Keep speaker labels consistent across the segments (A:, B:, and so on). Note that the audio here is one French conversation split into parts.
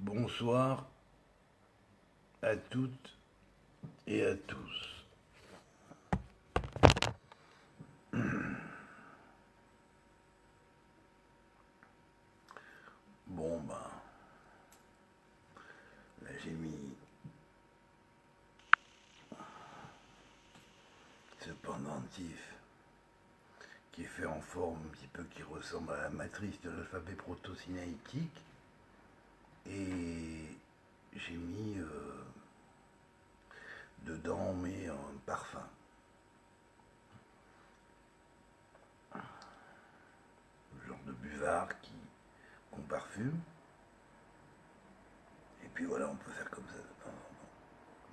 A: Bonsoir à toutes et à tous. Bon ben, là j'ai mis ce pendentif qui est fait en forme un petit peu qui ressemble à la matrice de l'alphabet proto-sinaïtique et j'ai mis dedans mais un parfum. Le genre de buvard qu'on parfume. Et puis voilà, on peut faire comme ça de temps en temps.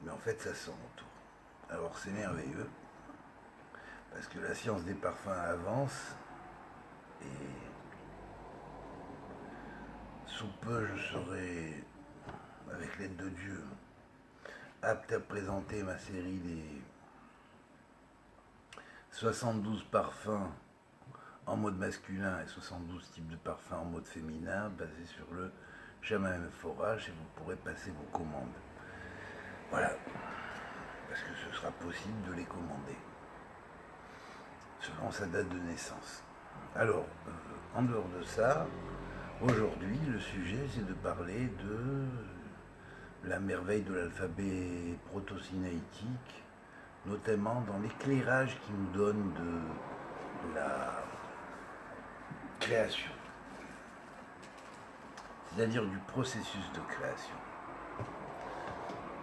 A: Mais en fait, ça sent autour. Alors c'est merveilleux, parce que la science des parfums avance, et sous peu je serai, avec l'aide de Dieu, apte à présenter ma série des 72 parfums en mode masculin et 72 types de parfums en mode féminin, basés sur le Jamais forage, et vous pourrez passer vos commandes. Voilà, parce que ce sera possible de les commander selon sa date de naissance. Alors, en dehors de ça, aujourd'hui, le sujet, c'est de parler de la merveille de l'alphabet proto-sinaïtique, notamment dans l'éclairage qu'il nous donne de la création, c'est-à-dire du processus de création.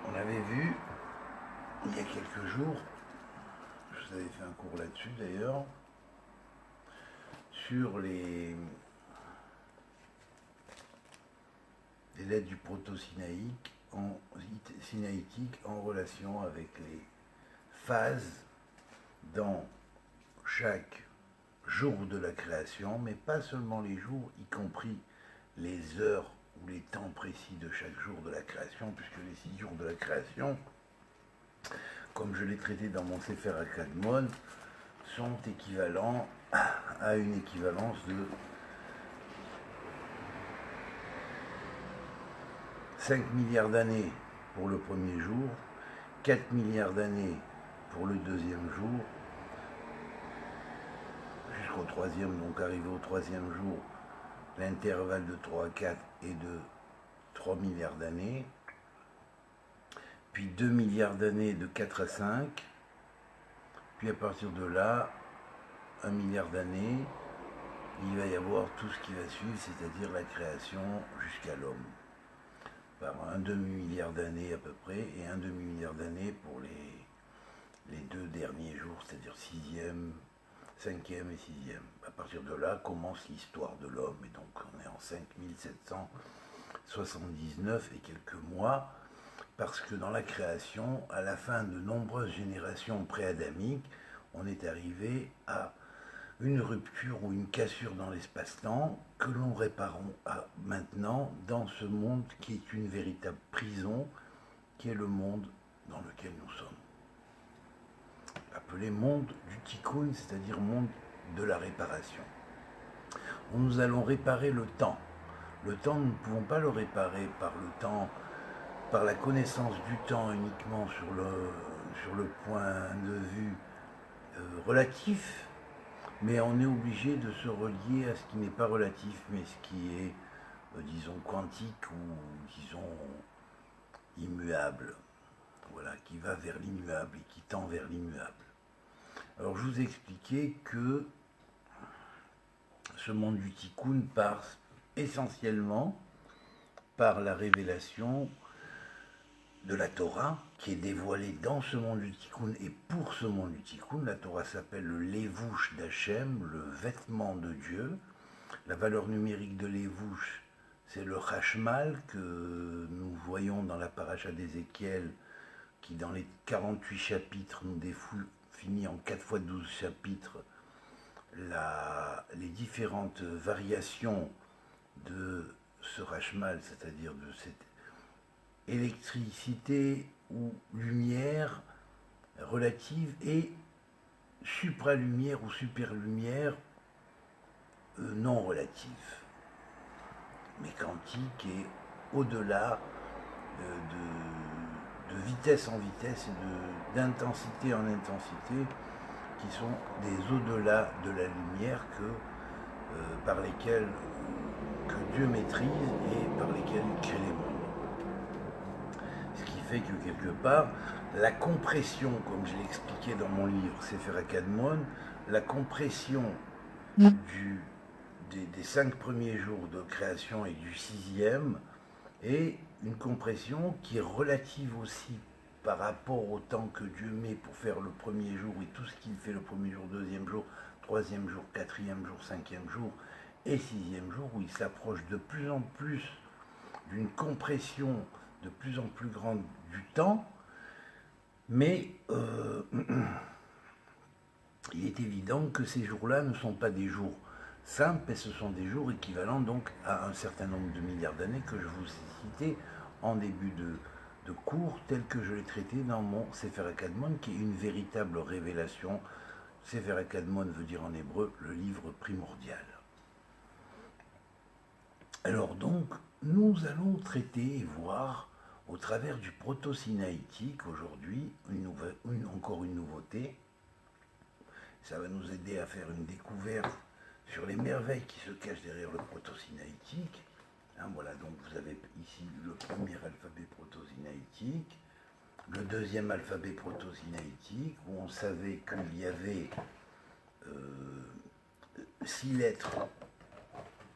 A: On avait vu, il y a quelques jours, je vous avais fait un cours là-dessus d'ailleurs, sur les lettres du proto-sinaïtique en relation avec les phases dans chaque jour de la création, mais pas seulement les jours, y compris les heures ou les temps précis de chaque jour de la création, puisque les 6 jours de la création, comme je l'ai traité dans mon Sefer Akadmon, sont équivalents à une équivalence de 5 milliards d'années pour le premier jour, 4 milliards d'années pour le deuxième jour, jusqu'au troisième, donc arrivé au troisième jour, l'intervalle de 3 à 4 est de 3 milliards d'années, puis 2 milliards d'années de 4 à 5, puis à partir de là, 1 milliard d'années, il va y avoir tout ce qui va suivre, c'est-à-dire la création jusqu'à l'homme. Par un demi-milliard d'années à peu près, et un demi-milliard d'années pour les 2 derniers jours, c'est-à-dire 6e, 5e et 6e. À partir de là commence l'histoire de l'homme, et donc on est en 5779 et quelques mois, parce que dans la création, à la fin de nombreuses générations pré-adamiques, on est arrivé à une rupture ou une cassure dans l'espace-temps que l'on répare maintenant dans ce monde qui est une véritable prison, qui est le monde dans lequel nous sommes. Appelé monde du tikkun, c'est-à-dire monde de la réparation. Où nous allons réparer le temps. Le temps, nous ne pouvons pas le réparer par le temps, par la connaissance du temps uniquement sur le point de vue relatif, mais on est obligé de se relier à ce qui n'est pas relatif, mais ce qui est, disons, quantique ou, disons, immuable. Voilà, qui va vers l'immuable et qui tend vers l'immuable. Alors, je vous ai expliqué que ce monde du tikkun passe essentiellement par la révélation de la Torah, qui est dévoilée dans ce monde du tikkun et pour ce monde du tikkun. La Torah s'appelle le Levush d'Hachem, le vêtement de Dieu. La valeur numérique de Levush, c'est le Hashmal que nous voyons dans la paracha d'Ézéchiel, qui dans les 48 chapitres nous définit en 4 fois 12 chapitres les différentes variations de ce Hashmal, c'est-à-dire de cette électricité ou lumière relative et supralumière ou superlumière non relative, mais quantique et au-delà, de vitesse en vitesse et d'intensité en intensité, qui sont des au-delà de la lumière par lesquels que Dieu maîtrise et par lesquels il crée les mondes. Ce qui fait que quelque part, la compression, comme je l'ai expliqué dans mon livre Sefer HaKadmon, la compression des 5 premiers jours de création et du 6e est une compression qui est relative aussi par rapport au temps que Dieu met pour faire le premier jour et tout ce qu'il fait le premier jour, deuxième jour, troisième jour, quatrième jour, cinquième jour et sixième jour, où il s'approche de plus en plus d'une compression de plus en plus grande du temps, mais il est évident que ces jours-là ne sont pas des jours simples, et ce sont des jours équivalents donc à un certain nombre de milliards d'années que je vous ai cités en début de cours, tel que je l'ai traité dans mon Sefer HaKadmon, qui est une véritable révélation. Sefer HaKadmon veut dire en hébreu le livre primordial. Alors donc, nous allons traiter et voir au travers du proto-sinaïtique aujourd'hui encore une nouveauté. Ça va nous aider à faire une découverte sur les merveilles qui se cachent derrière le proto-sinaïtique. Voilà, donc vous avez ici le premier alphabet proto-sinaïtique, le deuxième alphabet proto-sinaïtique, où on savait qu'il y avait 6 lettres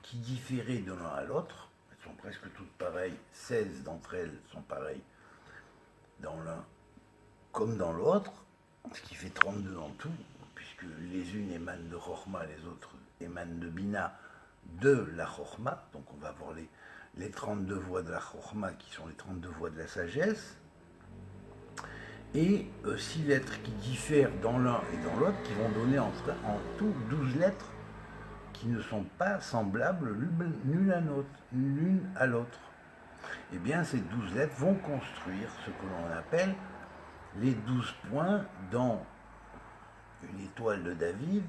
A: qui différaient de l'un à l'autre. Elles sont presque toutes pareilles, 16 d'entre elles sont pareilles dans l'un comme dans l'autre, ce qui fait 32 en tout, puisque les unes émanent de Chokhmah, les autres émanent de Bina, de la Chokhmah. Donc on va voir les 32 voix de la Chokhmah, qui sont les 32 voix de la sagesse, et 6 lettres qui diffèrent dans l'un et dans l'autre, qui vont donner en tout 12 lettres qui ne sont pas semblables l'une à l'autre. Eh bien, ces 12 lettres vont construire ce que l'on appelle les 12 points dans une étoile de David,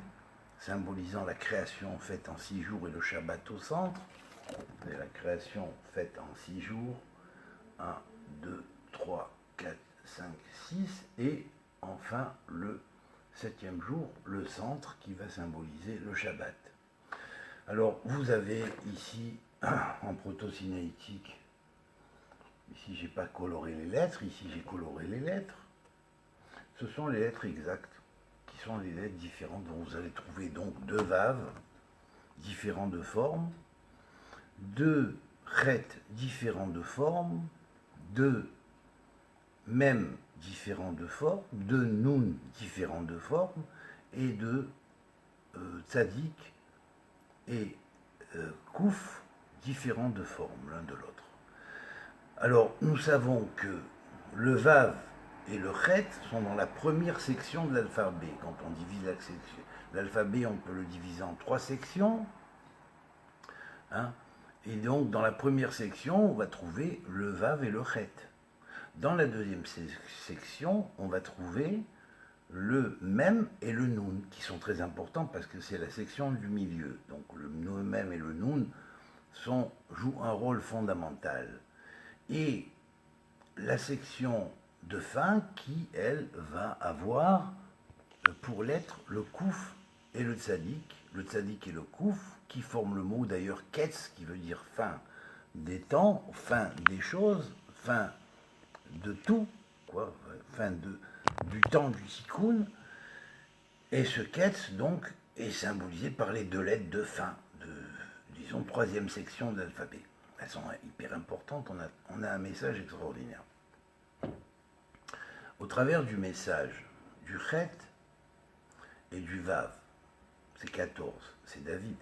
A: symbolisant la création faite en 6 jours et le Shabbat au centre. C'est la création faite en 6 jours, 1, 2, 3, 4, 5, 6, et enfin le 7e jour, le centre qui va symboliser le Shabbat. Alors vous avez ici, en proto-sinaïtique, ici j'ai pas coloré les lettres, ici j'ai coloré les lettres. Ce sont les lettres exactes, qui sont les lettres différentes, dont vous allez trouver donc 2 vaves différents de forme, 2 chet différents de forme, 2 mem différents de forme, 2 nun différents de forme, et 2 tzadik et kouf différents de forme l'un de l'autre. Alors nous savons que le vav et le chet sont dans la première section de l'alphabet. Quand on divise l'alphabet, on peut le diviser en 3 sections. Et donc, dans la première section, on va trouver le vav et le chet. Dans la deuxième section, on va trouver le mem et le nun, qui sont très importants parce que c'est la section du milieu. Donc, le mem et le nun jouent un rôle fondamental. Et la section de fin qui, elle, va avoir pour lettres le kouf et le tzadik et le kouf, qui forment le mot d'ailleurs ketz, qui veut dire fin des temps, fin des choses, fin de tout, quoi, fin du temps du tikkun. Et ce ketz, donc, est symbolisé par les 2 lettres de fin, disons, 3e section de l'alphabet. Elles sont hyper importantes, on a un message extraordinaire. Au travers du message du chet et du vav, c'est 14, c'est David,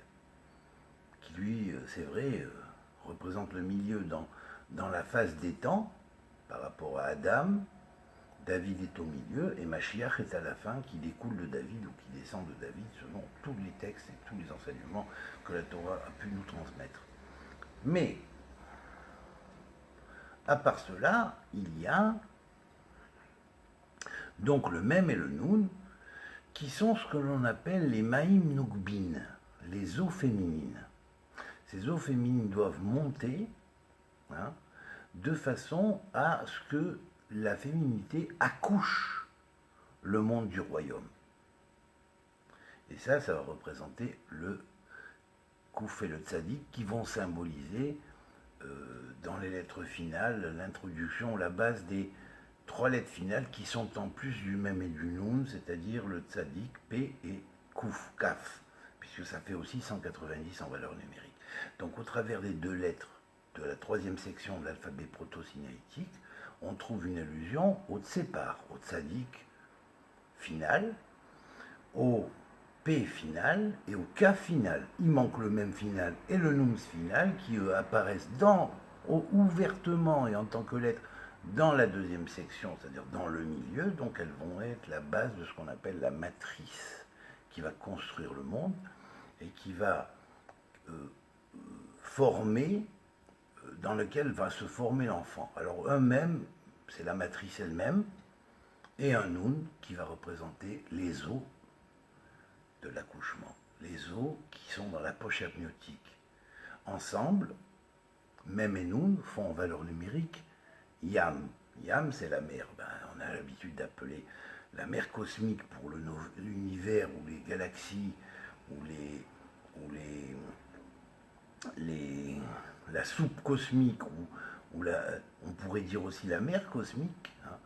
A: qui lui, c'est vrai, représente le milieu dans la phase des temps, par rapport à Adam. David est au milieu, et Mashiach est à la fin, qui découle de David, ou qui descend de David, selon tous les textes et tous les enseignements que la Torah a pu nous transmettre. Mais, à part cela, il y a donc le mem et le nun, qui sont ce que l'on appelle les maïm nugbin, les eaux féminines. Ces eaux féminines doivent monter, hein, de façon à ce que la féminité accouche le monde du royaume. Et ça va représenter le Kouf et le Tzadik qui vont symboliser dans les lettres finales l'introduction, la base des 3 lettres finales qui sont en plus du Mem et du Noun, c'est-à-dire le Tzadik, P et Kouf, Kaf, puisque ça fait aussi 190 en valeur numérique. Donc au travers des 2 lettres de la 3e section de l'alphabet proto-sinaïtique, on trouve une allusion au Tsepar, au Tzadik final, au P final et au K final. Il manque le Mem final et le Noun final qui eux apparaissent ouvertement et en tant que lettres dans la 2e section, c'est-à-dire dans le milieu, donc elles vont être la base de ce qu'on appelle la matrice qui va construire le monde et qui va former, dans lequel va se former l'enfant. Alors un Mem, c'est la matrice elle-même, et un Noun qui va représenter les os de l'accouchement, les os qui sont dans la poche amniotique. Ensemble, Mem et Noun font en valeur numérique Yam. Yam, c'est la mer. On a l'habitude d'appeler la mer cosmique pour l'univers ou les galaxies ou la soupe cosmique ou on pourrait dire aussi la mer cosmique, hein,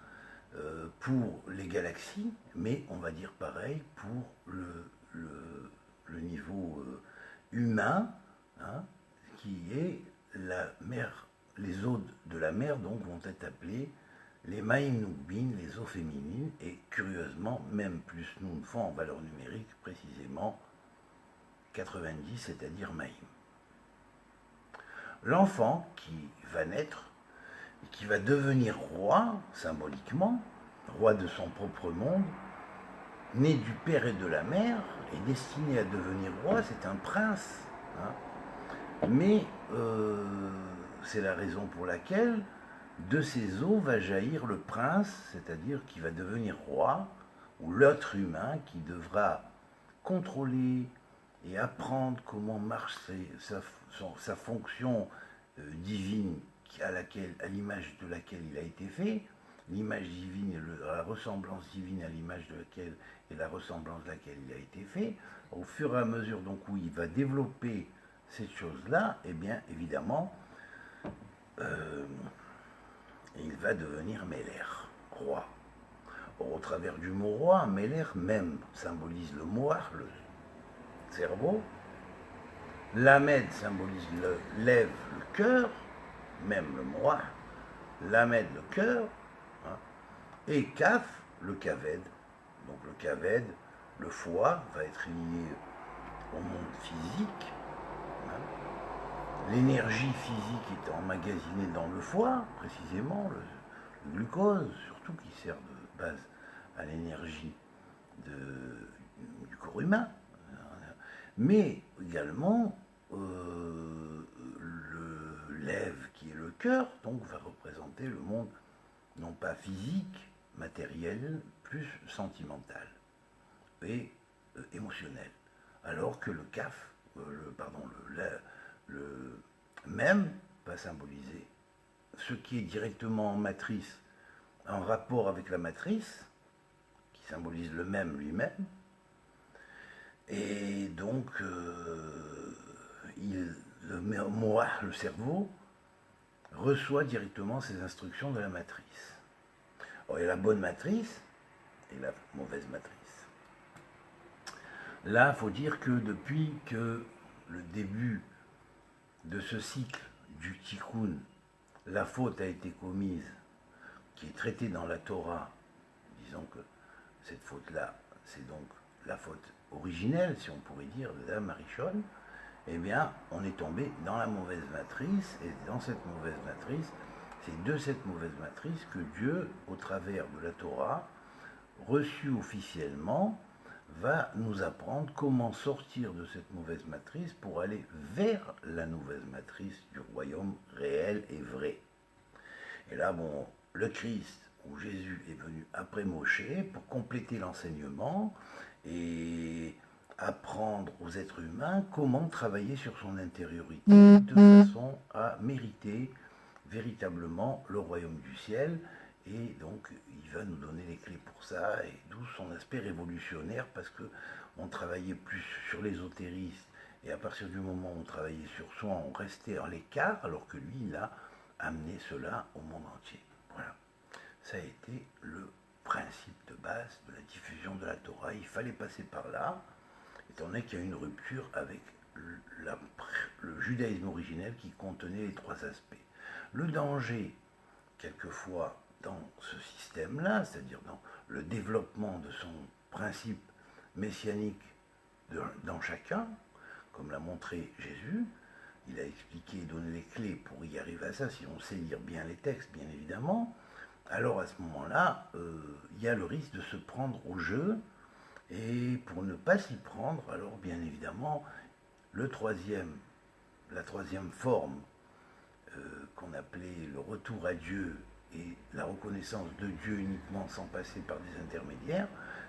A: pour les galaxies, mais on va dire pareil pour le niveau humain, hein, qui est la mer. Les eaux de la mer donc vont être appelées les Maïm Noukbin, les eaux féminines, et curieusement, même plus nous font en valeur numérique précisément 90, c'est-à-dire Maïm. L'enfant qui va naître, et qui va devenir roi, symboliquement, roi de son propre monde, né du père et de la mère, est destiné à devenir roi, c'est un prince. Hein. Mais c'est la raison pour laquelle de ses os va jaillir le prince, c'est-à-dire qui va devenir roi, ou l'être humain qui devra contrôler et apprendre comment marche sa fonction divine à l'image de laquelle il a été fait, l'image divine et la ressemblance divine à l'image de laquelle et la ressemblance de laquelle il a été fait. Au fur et à mesure donc où il va développer cette chose-là, eh bien évidemment, il va devenir Meller, roi. Or, au travers du mot roi, Meller même symbolise le moire, le cerveau. Lamed symbolise le lève, le cœur, même le moire. Lamed, le cœur. Hein, et Kaf, le kaved. Donc le kaved, le foie, va être lié au monde physique. Hein. L'énergie physique est emmagasinée dans le foie, précisément, le glucose, surtout qui sert de base à l'énergie du corps humain. Mais également, le lève, qui est le cœur, donc va représenter le monde non pas physique, matériel, plus sentimental et émotionnel. Alors que le kaf, le même va symboliser ce qui est directement en matrice, en rapport avec la matrice, qui symbolise le même lui-même, et donc le cerveau reçoit directement ces instructions de la matrice. Alors, il y a la bonne matrice et la mauvaise matrice. Là, il faut dire que depuis que le début de ce cycle du tikkun, la faute a été commise, qui est traitée dans la Torah, disons que cette faute-là, c'est donc la faute originelle, si on pourrait dire, de Adam Arishon, eh bien, on est tombé dans la mauvaise matrice, et dans cette mauvaise matrice, c'est de cette mauvaise matrice que Dieu, au travers de la Torah, reçue officiellement, va nous apprendre comment sortir de cette mauvaise matrice pour aller vers la nouvelle matrice du royaume réel et vrai. Et là, bon, le Christ, où Jésus est venu après Moshe, pour compléter l'enseignement et apprendre aux êtres humains comment travailler sur son intériorité de façon à mériter véritablement le royaume du ciel, et donc il va nous donner les clés pour ça, et d'où son aspect révolutionnaire, parce que on travaillait plus sur l'ésotérisme, et à partir du moment où on travaillait sur soi, on restait à l'écart, alors que lui, il a amené cela au monde entier. Voilà. Ça a été le principe de base de la diffusion de la Torah. Il fallait passer par là, étant donné qu'il y a eu une rupture avec le judaïsme originel qui contenait les trois aspects. Le danger, quelquefois, dans ce système-là, c'est-à-dire dans le développement de son principe messianique dans chacun, comme l'a montré Jésus, il a expliqué et donné les clés pour y arriver à ça, si on sait lire bien les textes, bien évidemment, alors à ce moment-là, il y a le risque de se prendre au jeu, et pour ne pas s'y prendre, alors bien évidemment, la troisième forme qu'on appelait le retour à Dieu et la reconnaissance de Dieu uniquement sans passer par des intermédiaires,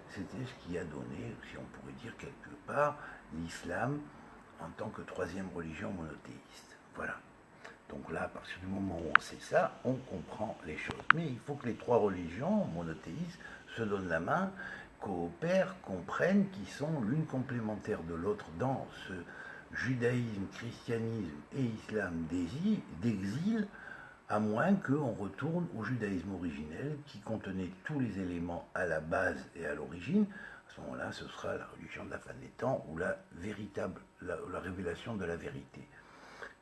A: c'était ce qui a donné, si on pourrait dire quelque part, l'islam en tant que troisième religion monothéiste. Voilà. Donc là, à partir du moment où on sait ça, on comprend les choses. Mais il faut que les trois religions monothéistes se donnent la main, coopèrent, comprennent, qu'ils sont l'une complémentaire de l'autre dans ce judaïsme, christianisme et islam d'exil, à moins qu'on retourne au judaïsme originel qui contenait tous les éléments à la base et à l'origine. À ce moment-là, ce sera la religion de la fin des temps ou la révélation de la vérité,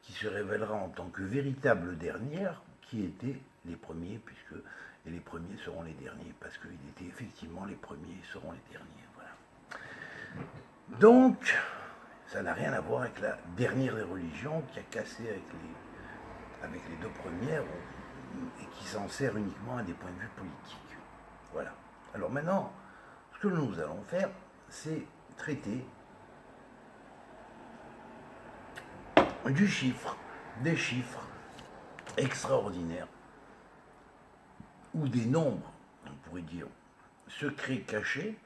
A: qui se révélera en tant que véritable dernière, qui étaient les premiers, et les premiers seront les derniers, parce qu'ils étaient effectivement les premiers seront les derniers. Voilà. Donc, ça n'a rien à voir avec la dernière des religions qui a cassé avec les deux premières et qui s'en sert uniquement à des points de vue politiques. Voilà. Alors maintenant, ce que nous allons faire, c'est traiter des chiffres extraordinaires, ou des nombres, on pourrait dire, secrets cachés,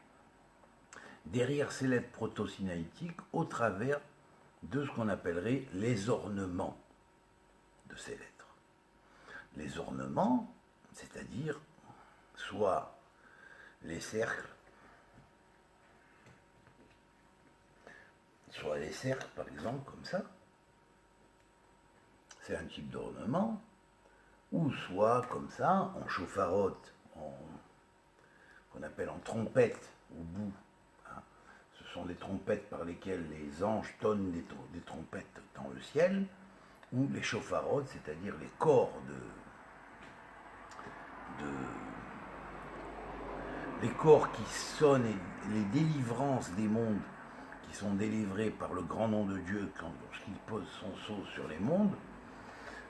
A: derrière ces lettres proto-sinaïtiques, au travers de ce qu'on appellerait les ornements de ces lettres. Les ornements, c'est-à-dire soit les cercles, par exemple, comme ça, c'est un type d'ornement, ou soit comme ça, en chauffarotte, qu'on appelle en trompette, au bout. Hein. Ce sont des trompettes par lesquelles les anges tonnent des trompettes dans le ciel, ou les chauffarottes, c'est-à-dire les corps les corps qui sonnent et les délivrances des mondes qui sont délivrés par le grand nom de Dieu lorsqu'il pose son sceau sur les mondes.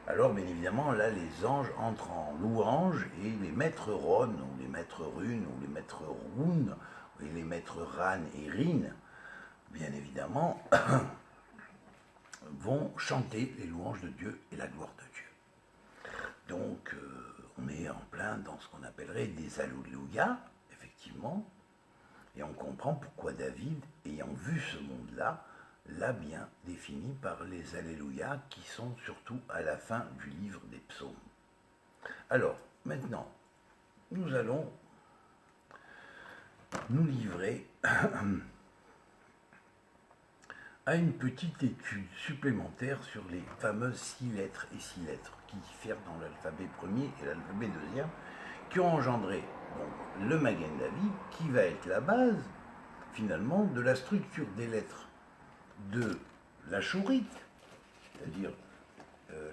A: Alors, bien évidemment, là, les anges entrent en louange et les maîtres Ron, ou les maîtres Rune, ou les maîtres Rune, et les maîtres Ran et Rin, bien évidemment, vont chanter les louanges de Dieu et la gloire de Dieu. Donc, on est en plein dans ce qu'on appellerait des alléluia, effectivement, et on comprend pourquoi David, ayant vu ce monde-là, l'a bien défini par les Alléluia qui sont surtout à la fin du livre des psaumes. Alors, maintenant, nous allons nous livrer à une petite étude supplémentaire sur les fameuses 6 lettres et 6 lettres qui diffèrent dans l'alphabet premier et l'alphabet deuxième, qui ont engendré donc, le Magen David, qui va être la base, finalement, de la structure des lettres de la Shourite, c'est-à-dire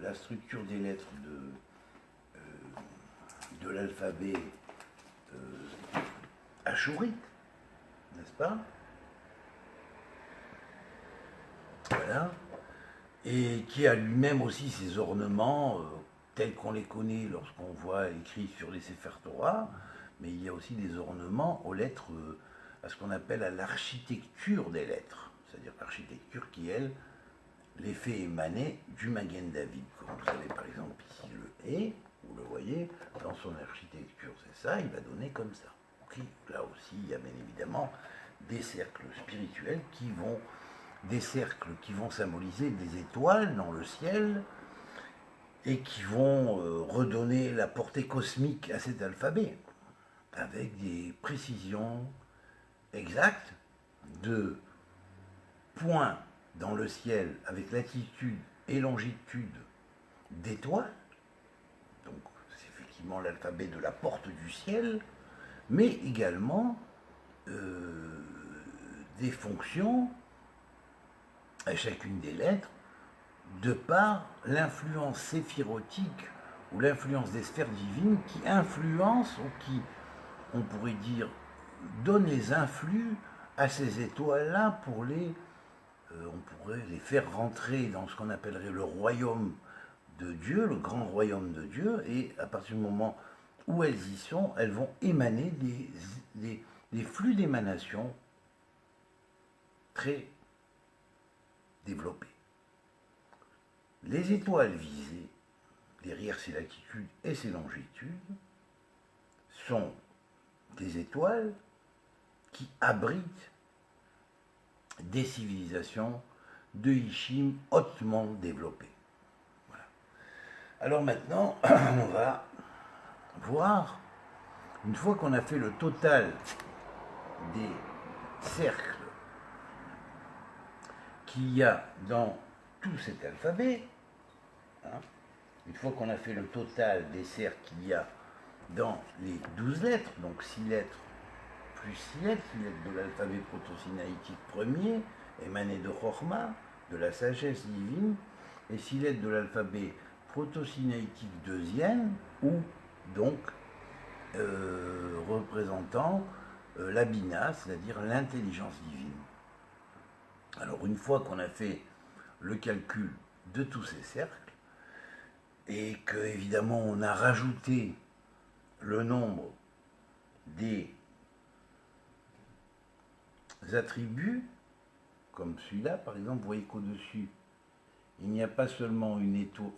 A: la structure des lettres de l'alphabet ashurite, n'est-ce pas? Voilà. Et qui a lui-même aussi ses ornements tels qu'on les connaît lorsqu'on voit écrit sur les Sefer Torah, mais il y a aussi des ornements aux lettres, à ce qu'on appelle à l'architecture des lettres, c'est-à-dire l'architecture qui, elle, les fait émaner du Magen David. Comme vous savez par exemple ici le E, vous le voyez, dans son architecture, c'est ça, il va donner comme ça. Okay. Là aussi, il y a bien évidemment des cercles spirituels des cercles qui vont symboliser des étoiles dans le ciel, et qui vont redonner la portée cosmique à cet alphabet, avec des précisions exactes de points dans le ciel avec latitude et longitude d'étoiles. Donc c'est effectivement l'alphabet de la porte du ciel, mais également des fonctions à chacune des lettres de par l'influence séphirotique ou l'influence des sphères divines qui influencent ou qui, on pourrait dire, donnent les influx à ces étoiles-là pour on pourrait les faire rentrer dans ce qu'on appellerait le royaume de Dieu, le grand royaume de Dieu, et à partir du moment où elles y sont, elles vont émaner des flux d'émanation très développés. Les étoiles visées, derrière ces latitudes et ces longitudes, sont des étoiles qui abritent des civilisations de Ishim hautement développées. Voilà. Alors maintenant, on va voir, une fois qu'on a fait le total des cercles qu'il y a dans tout cet alphabet, une fois qu'on a fait le total des cercles qu'il y a dans les 12 lettres, donc 6 lettres plus 6 lettres de l'alphabet proto-sinaïtique premier, émané de Chorma, de la sagesse divine, et 6 lettres de l'alphabet proto-sinaïtique deuxième, ou donc représentant la Bina, c'est-à-dire l'intelligence divine. Alors une fois qu'on a fait le calcul de tous ces cercles, et que évidemment on a rajouté le nombre des attributs, comme celui-là par exemple, vous voyez qu'au-dessus, il n'y a pas seulement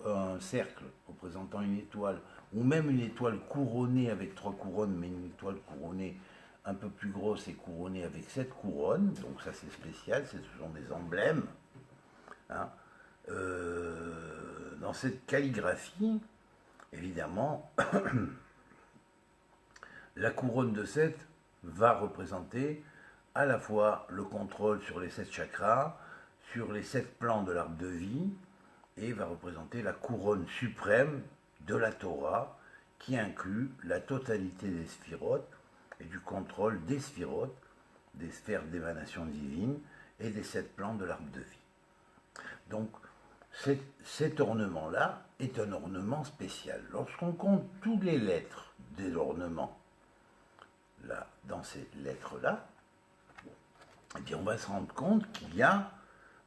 A: un cercle représentant une étoile, ou même une étoile couronnée avec 3 couronnes, mais une étoile couronnée un peu plus grosse et couronnée avec 7 couronnes, donc ça c'est spécial, ce sont des emblèmes. Hein. Dans cette calligraphie, évidemment, la couronne de 7 va représenter à la fois le contrôle sur les 7 chakras, sur les 7 plans de l'arbre de vie, et va représenter la couronne suprême de la Torah, qui inclut la totalité des sphirotes et du contrôle des sphirotes, des sphères d'émanation divine et des 7 plans de l'arbre de vie. Donc, cet ornement-là est un ornement spécial. Lorsqu'on compte toutes les lettres de l'ornement, là, dans ces lettres-là, eh bien, on va se rendre compte qu'il y a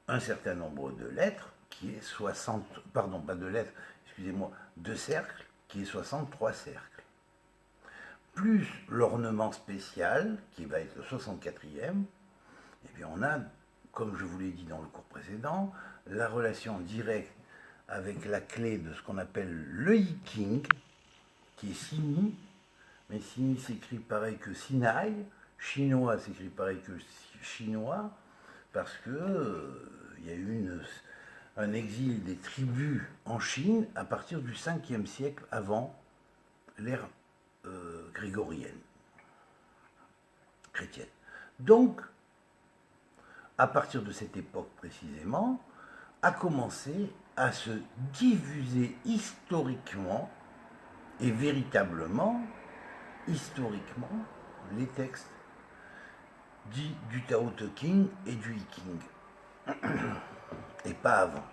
A: un certain nombre de lettres qui est 60, pardon, pas de lettres, excusez-moi, de cercles, qui est 63 cercles. Plus l'ornement spécial, qui va être le 64e, eh bien, on a, comme je vous l'ai dit dans le cours précédent, la relation directe avec la clé de ce qu'on appelle le Yiking, qui est Sini, mais Sini s'écrit pareil que Sinaï, chinois s'écrit pareil que chinois, parce que il y a eu un exil des tribus en Chine à partir du 5e siècle avant l'ère grégorienne, chrétienne. Donc, à partir de cette époque précisément, a commencé à se diffuser historiquement et véritablement, historiquement, les textes dits du Tao Te Ching et du I Ching, et pas avant.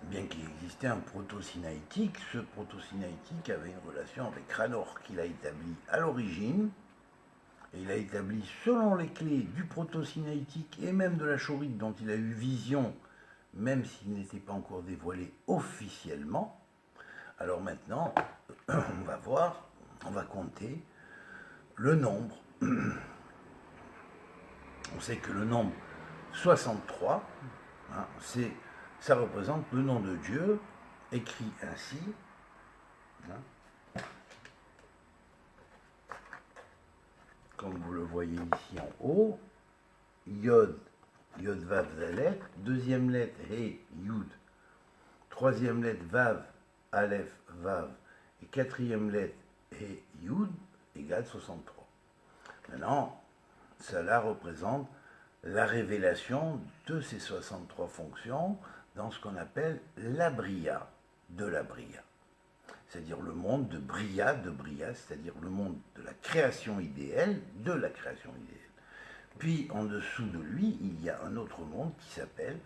A: Bien qu'il existait un proto-sinaïtique, ce proto-sinaïtique avait une relation avec Ranor qu'il a établi à l'origine, et il a établi selon les clés du proto-sinaïtique et même de la chaurite dont il a eu vision, même s'il n'était pas encore dévoilé officiellement. Alors maintenant, on va voir, on va compter le nombre. On sait que le nombre 63, hein, ça représente le nom de Dieu, écrit ainsi. Hein, comme vous le voyez ici en haut, Yod, Yod Vav Zalet, deuxième lettre He, Yud, troisième lettre Vav, Aleph, Vav, et quatrième lettre et Yud égale 63. Maintenant, cela représente la révélation de ces 63 fonctions dans ce qu'on appelle la Bria de la Bria. C'est-à-dire le monde de Bria, c'est-à-dire le monde de la création idéale, de la création idéale. Puis en dessous de lui, il y a un autre monde qui s'appelle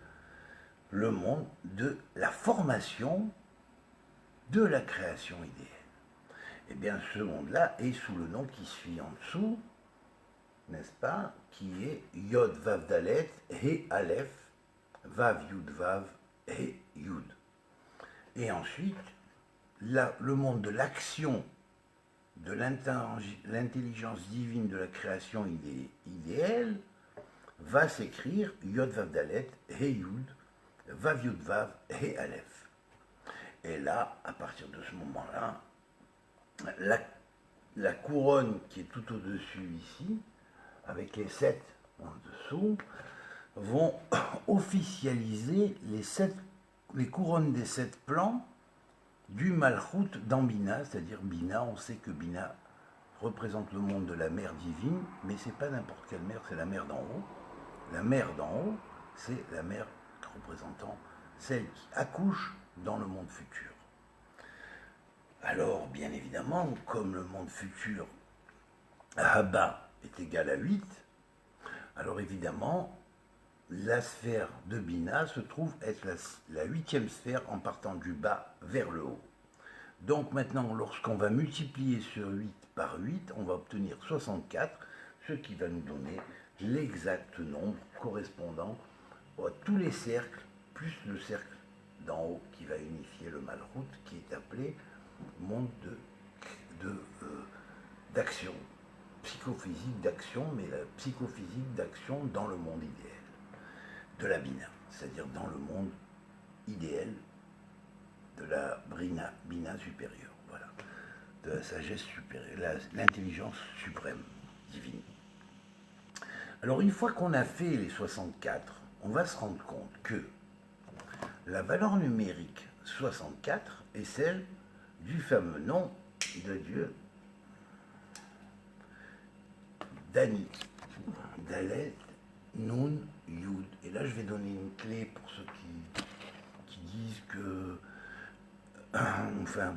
A: le monde de la formation de la création idéale. Eh bien, ce monde-là est sous le nom qui suit en dessous, n'est-ce pas, qui est Yod Vav Dalet et Aleph, Vav Yud Vav et Yud. Et ensuite, le monde de l'action, de l'intelligence divine de la création idéale, va s'écrire Yod Vav Dalet et Yud, Vav Yud Vav et Aleph. Et là, à partir de ce moment-là, la couronne qui est tout au-dessus ici, avec les 7 en dessous, vont officialiser les couronnes des 7 plans du Malchut dans Bina, c'est-à-dire Bina, on sait que Bina représente le monde de la mer divine, mais c'est pas n'importe quelle mer, c'est la mer d'en haut. La mer d'en haut, c'est la mer représentant celle qui accouche dans le monde futur. Alors, bien évidemment, comme le monde futur, Abba est égal à 8, alors évidemment, la sphère de Bina se trouve être la 8e sphère en partant du bas vers le haut. Donc maintenant, lorsqu'on va multiplier ce 8 par 8, on va obtenir 64, ce qui va nous donner l'exact nombre correspondant à tous les cercles, plus le cercle d'en haut qui va unifier le Malchut, qui est appelé monde d'action, psychophysique d'action, mais la psychophysique d'action dans le monde idéal de la Bina, c'est-à-dire dans le monde idéal de la Bina supérieure, voilà, de la sagesse supérieure, l'intelligence suprême, divine. Alors une fois qu'on a fait les 64, on va se rendre compte que la valeur numérique 64 est celle du fameux nom de Dieu, Dani, Dalet, Nun, Yud. Et là, je vais donner une clé pour ceux qui disent que, enfin,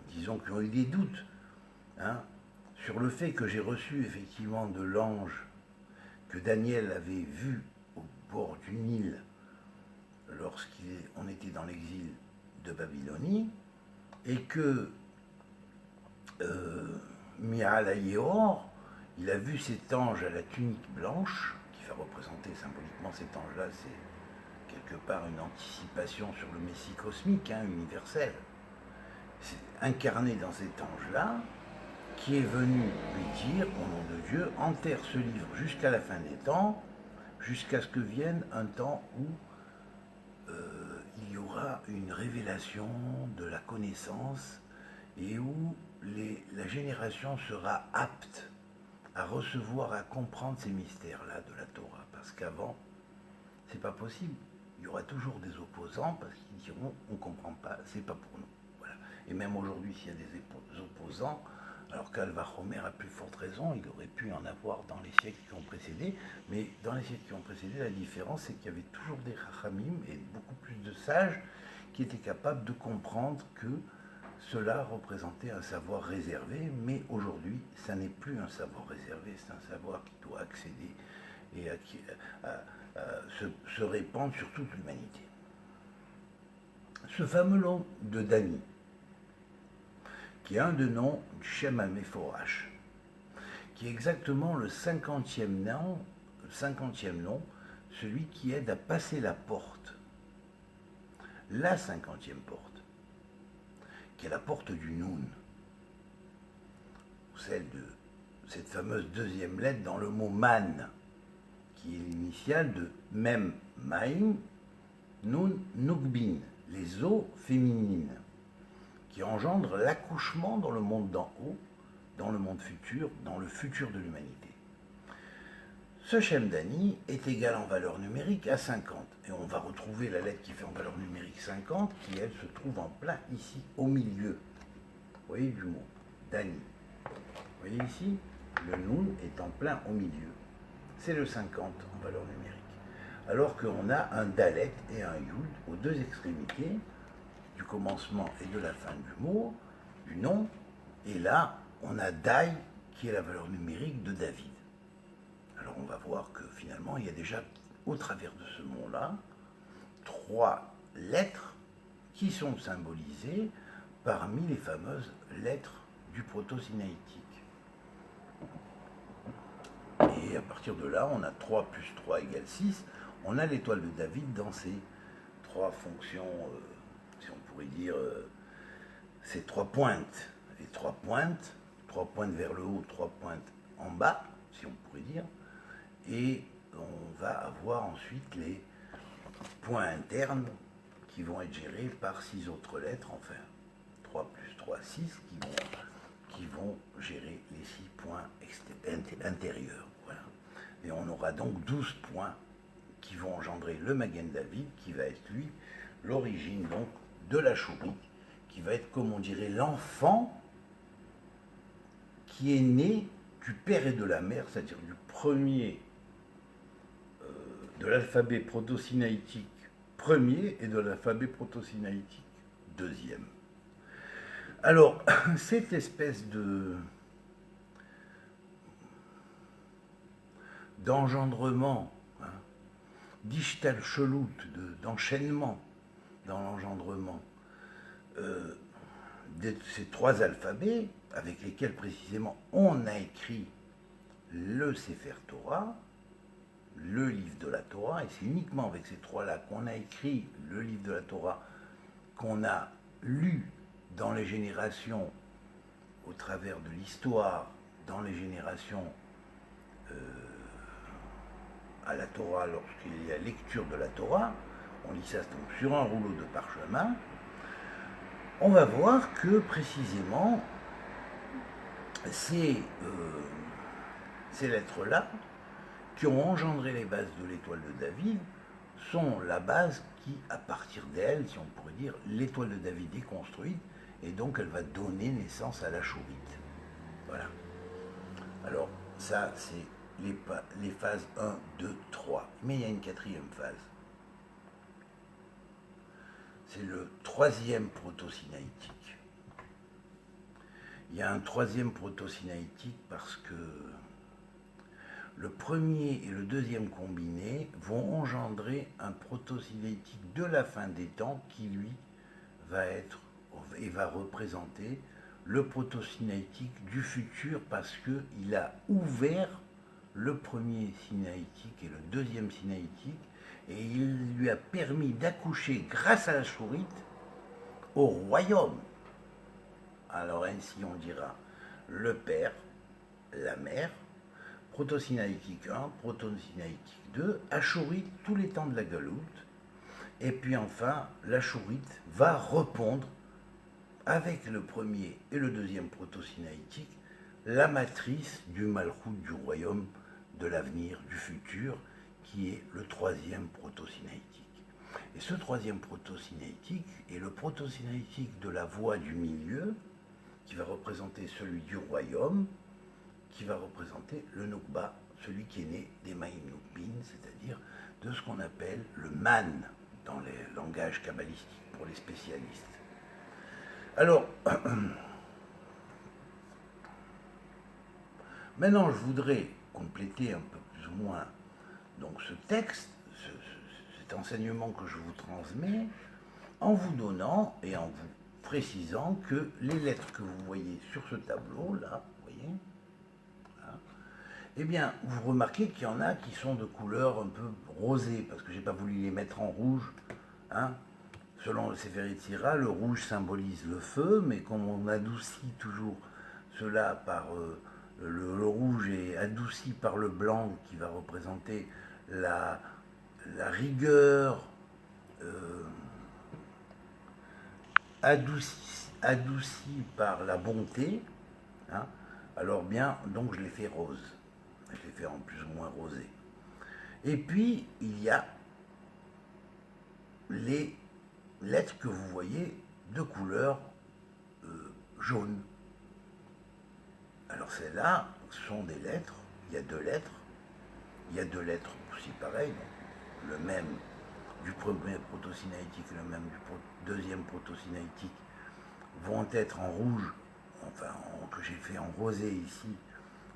A: disons qu'ils ont eu des doutes, hein, sur le fait que j'ai reçu effectivement de l'ange que Daniel avait vu au bord du Nil lorsqu'on était dans l'exil de Babylonie, et que Mi'al-Yeor, il a vu cet ange à la tunique blanche, qui va représenter symboliquement cet ange-là, c'est quelque part une anticipation sur le Messie cosmique, hein, universel. C'est incarné dans cet ange-là, qui est venu lui dire, au nom de Dieu, enterre ce livre jusqu'à la fin des temps, jusqu'à ce que vienne un temps où il y aura une révélation de la connaissance et où la génération sera apte à recevoir, à comprendre ces mystères-là de la Torah. Parce qu'avant, c'est pas possible. Il y aura toujours des opposants parce qu'ils diront on ne comprend pas, c'est pas pour nous. Voilà. Et même aujourd'hui, s'il y a des opposants, alors qu'Alva Homer a plus forte raison, il aurait pu en avoir dans les siècles qui ont précédé, mais dans les siècles qui ont précédé, la différence, c'est qu'il y avait toujours des Chachamim et beaucoup plus de sages qui étaient capables de comprendre que cela représentait un savoir réservé, mais aujourd'hui, ça n'est plus un savoir réservé, c'est un savoir qui doit accéder et se répandre sur toute l'humanité. Ce fameux nom de Dani, qui est un des noms du Shem HaMeforash, qui est exactement le 50e nom, celui qui aide à passer la porte, la 50e porte, qui est la porte du Noun, celle de cette fameuse deuxième lettre dans le mot man, qui est l'initiale de Mem Maim, Nun Nukbin, les eaux féminines, qui engendrent l'accouchement dans le monde d'en haut, dans le monde futur, dans le futur de l'humanité. Ce Shemdani est égal en valeur numérique à 50. Et on va retrouver la lettre qui fait en valeur numérique 50, qui elle se trouve en plein ici, au milieu. Vous voyez du mot, Dani. Vous voyez ici, le Nun est en plein au milieu. C'est le 50 en valeur numérique. Alors qu'on a un Dalet et un Yud aux deux extrémités, du commencement et de la fin du mot, du nom. Et là, on a Dai, qui est la valeur numérique de David. Alors on va voir que finalement, il y a déjà, au travers de ce mot-là, 3 lettres qui sont symbolisées parmi les fameuses lettres du proto-sinaïtique. Et à partir de là, on a 3 plus 3 égale 6. On a l'étoile de David dans ces 3 fonctions, si on pourrait dire, ces 3 pointes. Les 3 pointes vers le haut, 3 pointes en bas, si on pourrait dire. Et on va avoir ensuite les points internes qui vont être gérés par 6 autres lettres, enfin 3 plus 3, 6, qui vont gérer les 6 points intérieurs. Voilà. Et on aura donc 12 points qui vont engendrer le Magen David, qui va être lui l'origine donc de la Shurite, qui va être, comme on dirait, l'enfant qui est né du père et de la mère, c'est-à-dire du premier de l'alphabet proto-sinaïtique premier et de l'alphabet proto-sinaïtique deuxième. Alors, cette espèce d'engendrement, hein, d'ishtal shelut, d'enchaînement dans l'engendrement de ces 3 alphabets, avec lesquels précisément on a écrit le Sefer Torah, le livre de la Torah, et c'est uniquement avec ces 3-là qu'on a écrit le livre de la Torah, qu'on a lu dans les générations, au travers de l'histoire, dans les générations à la Torah, lorsqu'il y a lecture de la Torah, on lit ça donc sur un rouleau de parchemin, on va voir que précisément ces lettres-là, qui ont engendré les bases de l'étoile de David, sont la base qui, à partir d'elle, si on pourrait dire, l'étoile de David est construite, et donc elle va donner naissance à la Shurite. Voilà. Alors, ça, c'est les phases 1, 2, 3. Mais il y a une 4e phase. C'est le 3e proto-sinaïtique. Il y a un 3e proto-sinaïtique parce que le premier et le 2e combiné vont engendrer un proto-sinaïtique de la fin des temps qui, lui, va être et va représenter le proto-sinaïtique du futur parce qu'il a ouvert le premier sinaïtique et le 2e sinaïtique et il lui a permis d'accoucher grâce à la Shurite au royaume. Alors ainsi on dira le père, la mère, proto-sinaïtique 1, proto-sinaïtique 2, Ashurite tous les temps de la Galoute, et puis enfin l'Ashurite va répondre avec le premier et le 2e proto-sinaïtique la matrice du Malchut, du royaume de l'avenir, du futur, qui est le 3e proto-sinaïtique. Et ce 3e proto-sinaïtique est le proto-sinaïtique de la voie du milieu, qui va représenter celui du royaume, qui va représenter le Nukba, celui qui est né des Maïm Nukbin, c'est-à-dire de ce qu'on appelle le man dans les langages kabbalistiques pour les spécialistes. Alors, maintenant je voudrais compléter un peu plus ou moins donc ce texte, cet enseignement que je vous transmets, en vous donnant et en vous précisant que les lettres que vous voyez sur ce tableau, là, vous voyez, eh bien, vous remarquez qu'il y en a qui sont de couleur un peu rosée, parce que je n'ai pas voulu les mettre en rouge. Hein. Selon le Sefer Yetzira, le rouge symbolise le feu, mais comme on adoucit toujours cela par le rouge est adouci par le blanc qui va représenter la rigueur, adouci par la bonté, hein, alors bien, donc je les fais roses. Je les fais en plus ou moins rosé. Et puis, il y a les lettres que vous voyez de couleur jaune. Alors celles-là sont des lettres, il y a deux lettres, aussi pareilles, le même du premier proto-sinaïtique et le même du deuxième proto-sinaïtique vont être en rouge, enfin que j'ai fait en rosé ici,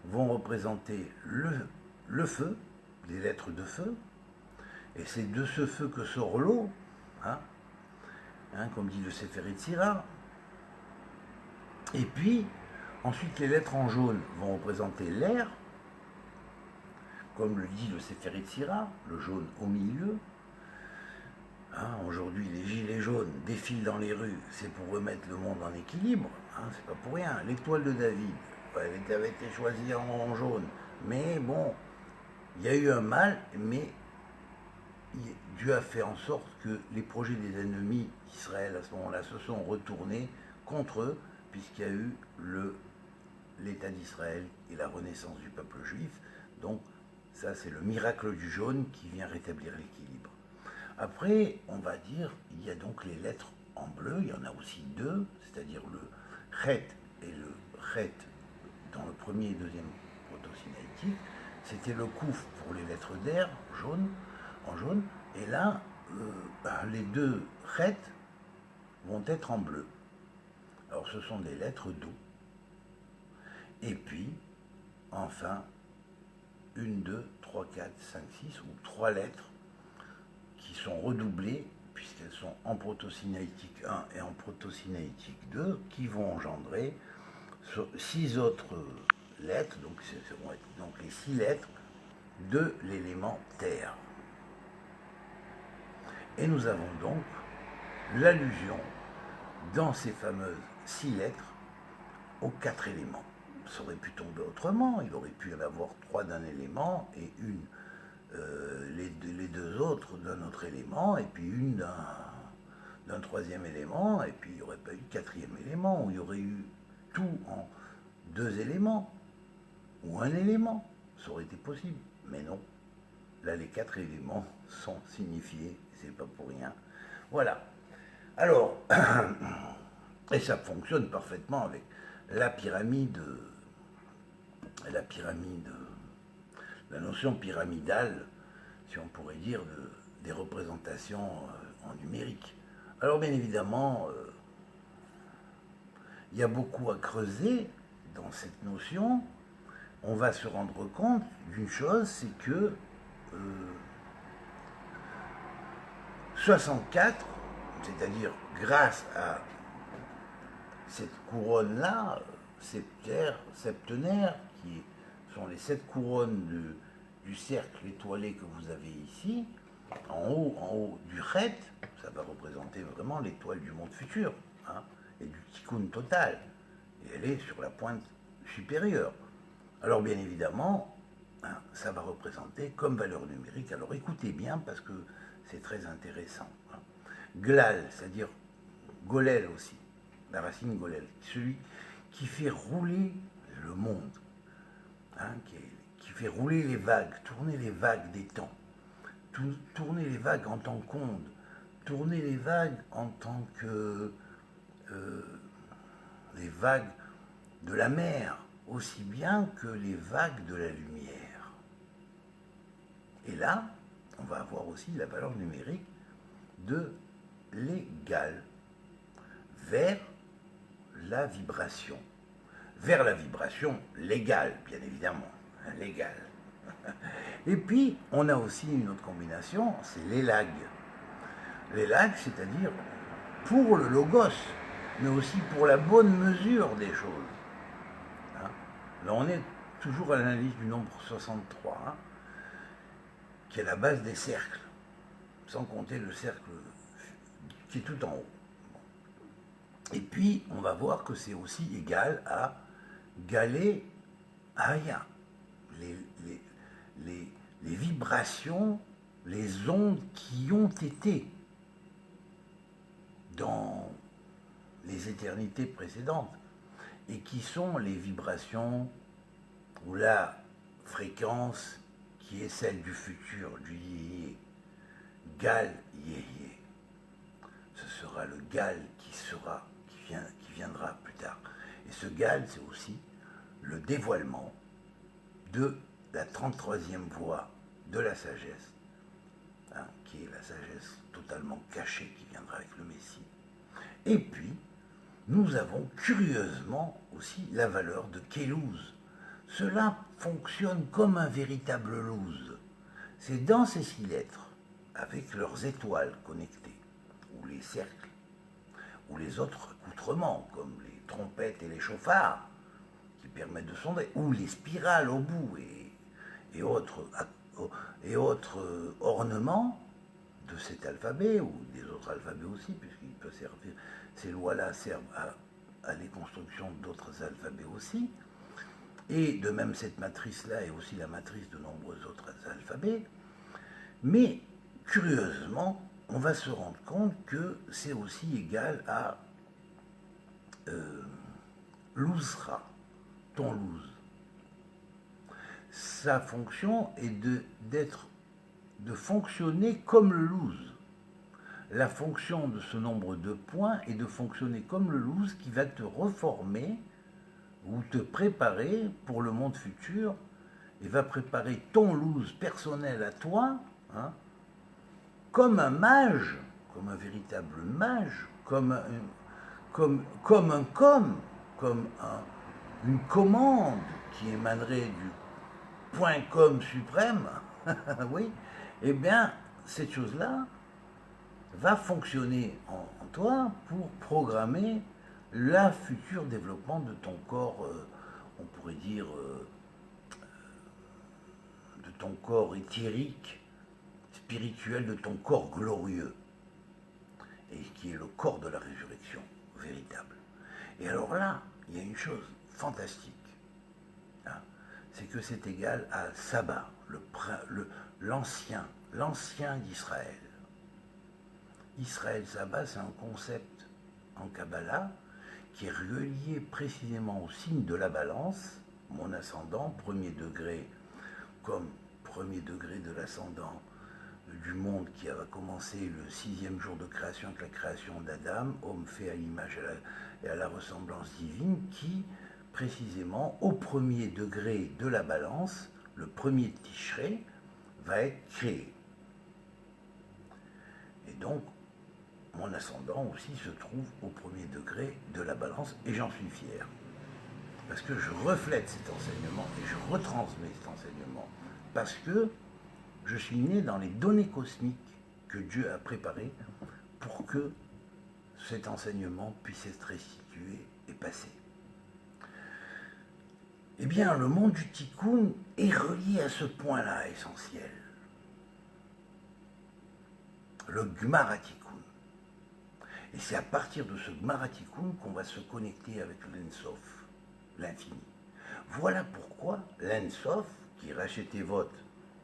A: vont représenter le feu, les lettres de feu, et c'est de ce feu que sort l'eau, comme dit le Sefer Yetzirah. Et puis, ensuite, les lettres en jaune vont représenter l'air, comme le dit le Sefer Yetzirah, le jaune au milieu. Aujourd'hui, les gilets jaunes défilent dans les rues, c'est pour remettre le monde en équilibre, c'est pas pour rien. L'étoile de David, elle avait été choisie en jaune, mais bon, il y a eu un mal, mais Dieu a fait en sorte que les projets des ennemis d'Israël à ce moment-là se sont retournés contre eux, puisqu'il y a eu l'État d'Israël et la renaissance du peuple juif. Donc ça, c'est le miracle du jaune qui vient rétablir l'équilibre. Après, on va dire, il y a donc les lettres en bleu, il y en a aussi deux, c'est-à-dire le chet et le chet dans le premier et deuxième proto-sinaïtique. C'était le kouf pour les lettres d'air, en jaune, et là, les deux chet vont être en bleu. Alors ce sont des lettres d'eau. Et puis, enfin, 1, 2, 3, 4, 5, 6, ou 3 lettres qui sont redoublées, puisqu'elles sont en proto-sinaïtique 1 et en proto-sinaïtique 2, qui vont engendrer 6 autres lettres, donc ce vont être donc les 6 lettres de l'élément terre. Et nous avons donc l'allusion dans ces fameuses 6 lettres aux 4 éléments. Ça aurait pu tomber autrement, il aurait pu y en avoir 3 d'un élément et les deux autres d'un autre élément, et puis une d'un troisième élément, et puis il n'y aurait pas eu de quatrième élément, où il y aurait eu tout en 2 éléments, ou un élément, ça aurait été possible, mais non. Là, les 4 éléments sont signifiés, c'est pas pour rien. Voilà. Alors, et ça fonctionne parfaitement avec la pyramide, la notion pyramidale, si on pourrait dire, des représentations en numérique. Alors bien évidemment, il y a beaucoup à creuser dans cette notion. On va se rendre compte d'une chose, c'est que 64, c'est-à-dire grâce à cette couronne-là, septenaire, qui sont les 7 couronnes du cercle étoilé que vous avez ici, en haut du Chet, ça va représenter vraiment l'étoile du monde futur, et du tikkun total, et elle est sur la pointe supérieure. Alors bien évidemment, ça va représenter comme valeur numérique, alors écoutez bien parce que c'est très intéressant. Glal, c'est-à-dire Golel aussi, la racine Golel, celui qui fait rouler le monde, qui fait rouler les vagues, tourner les vagues des temps, tourner les vagues en tant qu'onde, tourner les vagues en tant que les vagues de la mer, aussi bien que les vagues de la lumière. Et là, on va avoir aussi la valeur numérique de l'égal vers la vibration. Vers la vibration légale, bien évidemment, l'égal. Et puis, on a aussi une autre combinaison, c'est l'élag. L'élag, c'est-à-dire pour le logos, mais aussi pour la bonne mesure des choses. Là, on est toujours à l'analyse du nombre 63, qui est la base des cercles, sans compter le cercle qui est tout en haut. Et puis, on va voir que c'est aussi égal à Galé Aya, les vibrations, les ondes qui ont été dans les éternités précédentes, et qui sont les vibrations ou la fréquence qui est celle du futur, du yéyé, Gal yéyé. Ce sera le Gal qui viendra plus tard. Et ce Gal, c'est aussi le dévoilement de la 33e voie de la sagesse, hein, qui est la sagesse totalement cachée qui viendra avec le Messie. Et puis, nous avons curieusement aussi la valeur de Kélouz. Cela fonctionne comme un véritable louz. C'est dans ces 6 lettres, avec leurs étoiles connectées, ou les cercles, ou les autres accoutrements, comme les trompettes et les chauffards, qui permettent de sonder, ou les spirales au bout, et autres ornements de cet alphabet, ou des autres alphabets aussi, puisqu'il peut servir, ces lois-là servent à les constructions d'autres alphabets aussi. Et de même, cette matrice-là est aussi la matrice de nombreux autres alphabets. Mais, curieusement, on va se rendre compte que c'est aussi égal à Louzra, ton louz. Sa fonction est de fonctionner comme le louz. La fonction de ce nombre de points est de fonctionner comme le louz qui va te reformer ou te préparer pour le monde futur et va préparer ton louz personnel à toi, hein, comme un mage, comme un véritable mage, comme une commande qui émanerait du point com suprême, oui, eh bien, cette chose-là va fonctionner en toi pour programmer le futur développement de ton corps, on pourrait dire, de ton corps éthérique, spirituel, de ton corps glorieux, et qui est le corps de la résurrection véritable. Et alors là, il y a une chose fantastique, hein, c'est que c'est égal à Saba, l'ancien d'Israël. Israël Saba, c'est un concept en Kabbalah qui est relié précisément au signe de la balance, mon ascendant, premier degré, comme premier degré de l'ascendant du monde qui va commencer le 6e jour de création avec la création d'Adam, homme fait à l'image et à la ressemblance divine, qui précisément au premier degré de la balance, le premier Tishré, va être créé. Et donc, mon ascendant aussi se trouve au premier degré de la balance, et j'en suis fier. Parce que je reflète cet enseignement et je retransmets cet enseignement. Parce que je suis né dans les données cosmiques que Dieu a préparées pour que cet enseignement puisse être restitué et passé. Eh bien, le monde du Tikkun est relié à ce point-là essentiel. Le Gmara Tikkun. Et c'est à partir de ce Gmara Tikkun qu'on va se connecter avec l'Ensof, l'infini. Voilà pourquoi l'Ensof, qui rachetait vote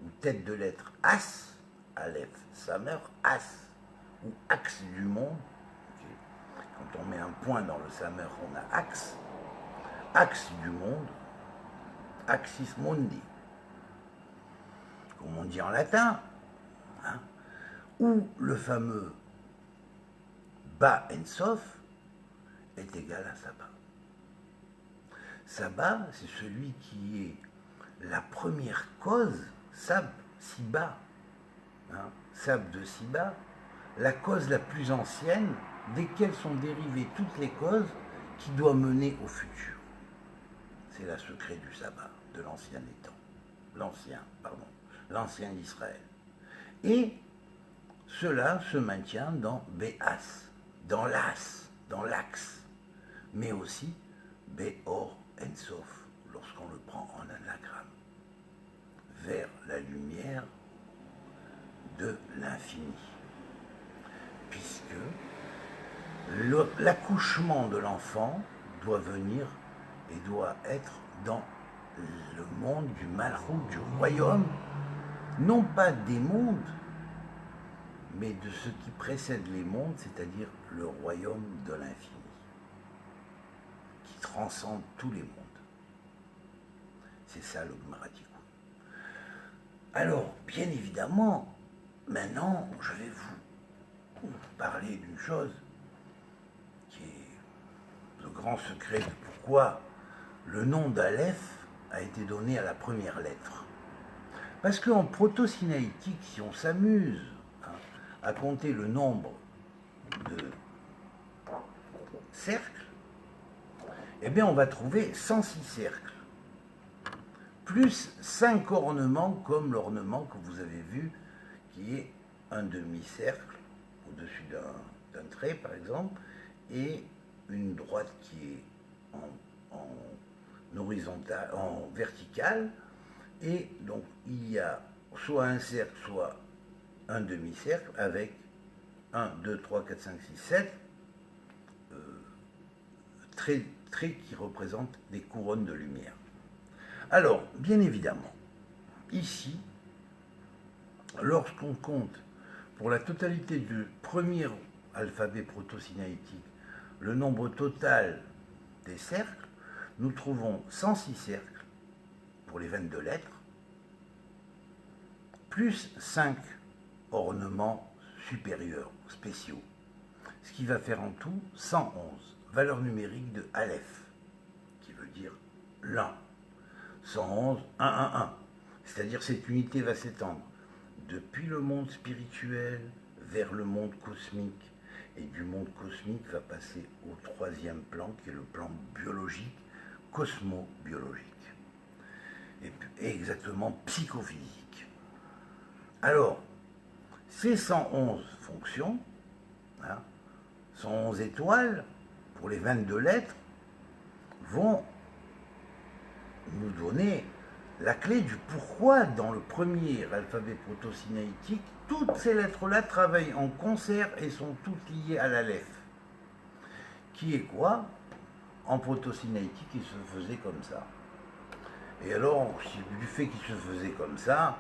A: ou tête de lettre As, Aleph, Samer, As, ou axe du monde. Okay. Quand on met un point dans le Samer, on a axe du monde, axis mundi, comme on dit en latin, hein, ou le fameux Ba Ensof est égal à Saba. Saba, c'est celui qui est la première cause, Sab, Siba, hein, Sab de Siba, la cause la plus ancienne, desquelles sont dérivées toutes les causes qui doivent mener au futur. C'est le secret du sabbat, de l'ancien des temps, l'ancien d'Israël. Et cela se maintient dans Béas, dans l'axe, mais aussi Béor Ensof, lorsqu'on le prend en anagramme, vers la lumière de l'infini. Puisque l'accouchement de l'enfant doit venir et doit être dans le monde du Malchut, du royaume, non pas des mondes, mais de ce qui précède les mondes, c'est-à-dire le royaume de l'infini, qui transcende tous les mondes. C'est ça le Gmara Tikkun. Alors, bien évidemment, maintenant, je vais vous parler d'une chose qui est le grand secret de pourquoi le nom d'Aleph a été donné à la première lettre. Parce qu'en proto-sinaïtique, si on s'amuse à compter le nombre de cercles, eh bien on va trouver 106 cercles, plus 5 ornements comme l'ornement que vous avez vu, qui est un demi-cercle au-dessus d'un trait par exemple, et une droite qui est en horizontal, en verticale, et donc il y a soit un cercle, soit un demi-cercle avec 1, 2, 3, 4, 5, 6, 7 traits qui représentent des couronnes de lumière. Alors, bien évidemment, ici, lorsqu'on compte pour la totalité du premier alphabet proto-sinaïtique le nombre total des cercles, nous trouvons 106 cercles pour les 22 lettres, plus 5 ornements supérieurs, spéciaux, ce qui va faire en tout 111, valeur numérique de Aleph, qui veut dire l'un. 111, 1, 1, 1. C'est-à-dire cette unité va s'étendre depuis le monde spirituel vers le monde cosmique. Et du monde cosmique va passer au troisième plan, qui est le plan biologique, cosmo-biologique. Et exactement psychophysique. Alors, ces 111 fonctions, 111 étoiles, pour les 22 lettres, vont nous donner la clé du pourquoi dans le premier alphabet proto-sinaïtique, toutes ces lettres-là travaillent en concert et sont toutes liées à l'Aleph. Qui est quoi? En proto-sinaïtique, il se faisait comme ça. Et alors, du fait qu'il se faisait comme ça,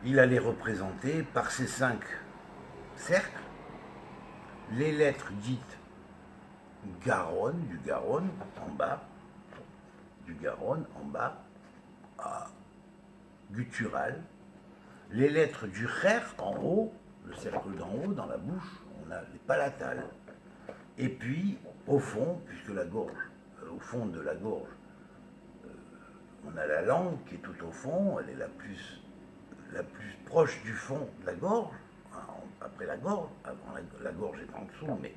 A: il allait représenter par ces 5 cercles les lettres dites Garonne, du Garonne en bas, du Garonne en bas, à guttural, les lettres du Kher en haut, le cercle d'en haut, dans la bouche, on a les palatales. Et puis, au fond, puisque la gorge, au fond de la gorge, on a la langue qui est tout au fond, elle est la plus proche du fond de la gorge, après la gorge, avant la gorge est en dessous, mais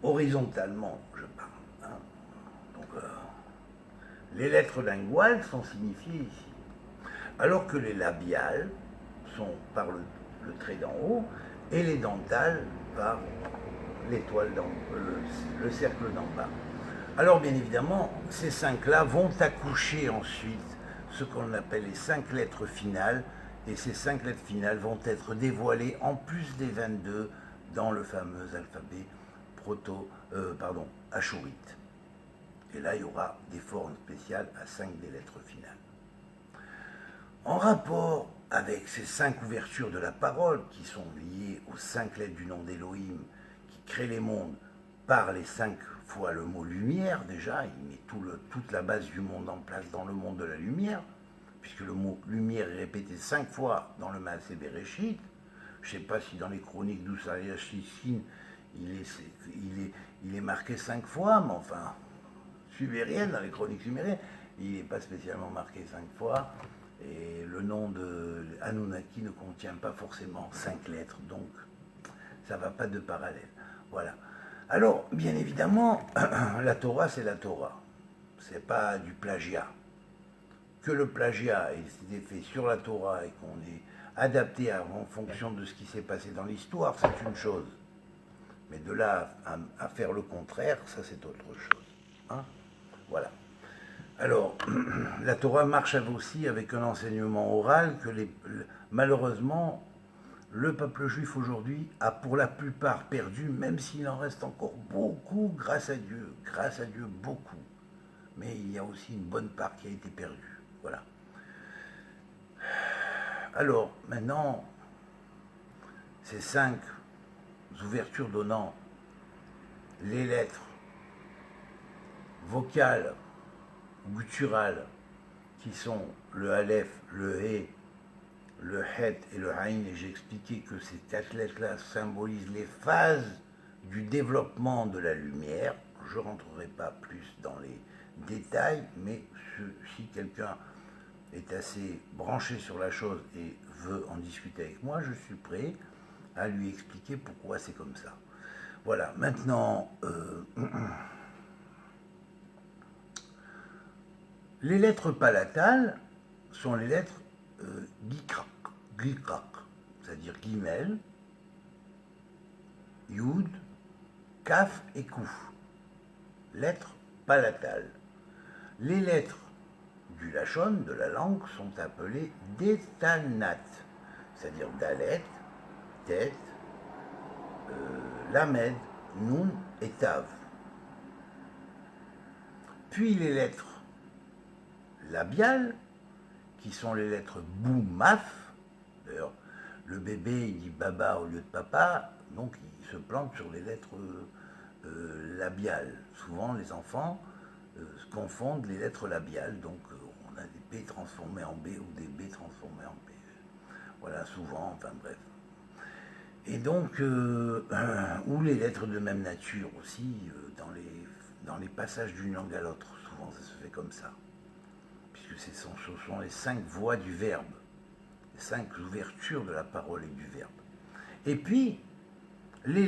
A: horizontalement, je parle. Donc, les lettres linguales sont signifiées ici, alors que les labiales sont par le trait d'en haut et les dentales par l'étoile le cercle d'en bas. Alors bien évidemment, ces 5-là vont accoucher ensuite ce qu'on appelle les 5 lettres finales, et ces 5 lettres finales vont être dévoilées en plus des 22 dans le fameux alphabet achorite. Et là, il y aura des formes spéciales à 5 des lettres finales. En rapport avec ces 5 ouvertures de la parole, qui sont liées aux 5 lettres du nom d'Élohim, qui créent les mondes par les 5 fois le mot lumière, déjà, il met toute la base du monde en place dans le monde de la lumière, puisque le mot lumière est répété 5 fois dans le Maaseh Bereshit. Je ne sais pas si dans les chroniques d'Oussaria Shishin, il est marqué 5 fois, mais enfin, sumérienne, dans les chroniques sumériennes, il n'est pas spécialement marqué 5 fois, et le nom de Anunnaki ne contient pas forcément 5 lettres, donc ça ne va pas de parallèle. Voilà. Alors, bien évidemment, la Torah, c'est la Torah. C'est pas du plagiat. Que le plagiat ait été fait sur la Torah et qu'on ait adapté en fonction de ce qui s'est passé dans l'histoire, c'est une chose. Mais de là à faire le contraire, ça c'est autre chose. Voilà. Alors, la Torah marche aussi avec un enseignement oral que malheureusement, le peuple juif aujourd'hui a pour la plupart perdu, même s'il en reste encore beaucoup, grâce à Dieu, beaucoup. Mais il y a aussi une bonne part qui a été perdue. Voilà. Alors, maintenant, ces 5 ouvertures donnant les lettres vocales, gutturales qui sont le Aleph, le He, le Het et le Ain, et j'ai expliqué que ces 4 lettres-là symbolisent les phases du développement de la lumière. Je ne rentrerai pas plus dans les détails, mais si quelqu'un est assez branché sur la chose et veut en discuter avec moi, je suis prêt à lui expliquer pourquoi c'est comme ça. Voilà, maintenant, les lettres palatales sont les lettres gikrak, c'est-à-dire guimel, yud, kaf et kouf. Lettres palatales. Les lettres du lachon, de la langue, sont appelées détanat, c'est-à-dire dalet, tet, lamed, nun et tav. Puis les lettres labiales, qui sont les lettres boumaf. D'ailleurs, le bébé il dit baba au lieu de papa, donc il se plante sur les lettres labiales. Souvent, les enfants confondent les lettres labiales, donc on a des B transformés en B ou des B transformés en B. Voilà, souvent, enfin bref. Et donc, ou les lettres de même nature aussi, dans les passages d'une langue à l'autre, souvent ça se fait comme ça, puisque ce sont les 5 voies du verbe, les 5 ouvertures de la parole et du verbe. Et puis, les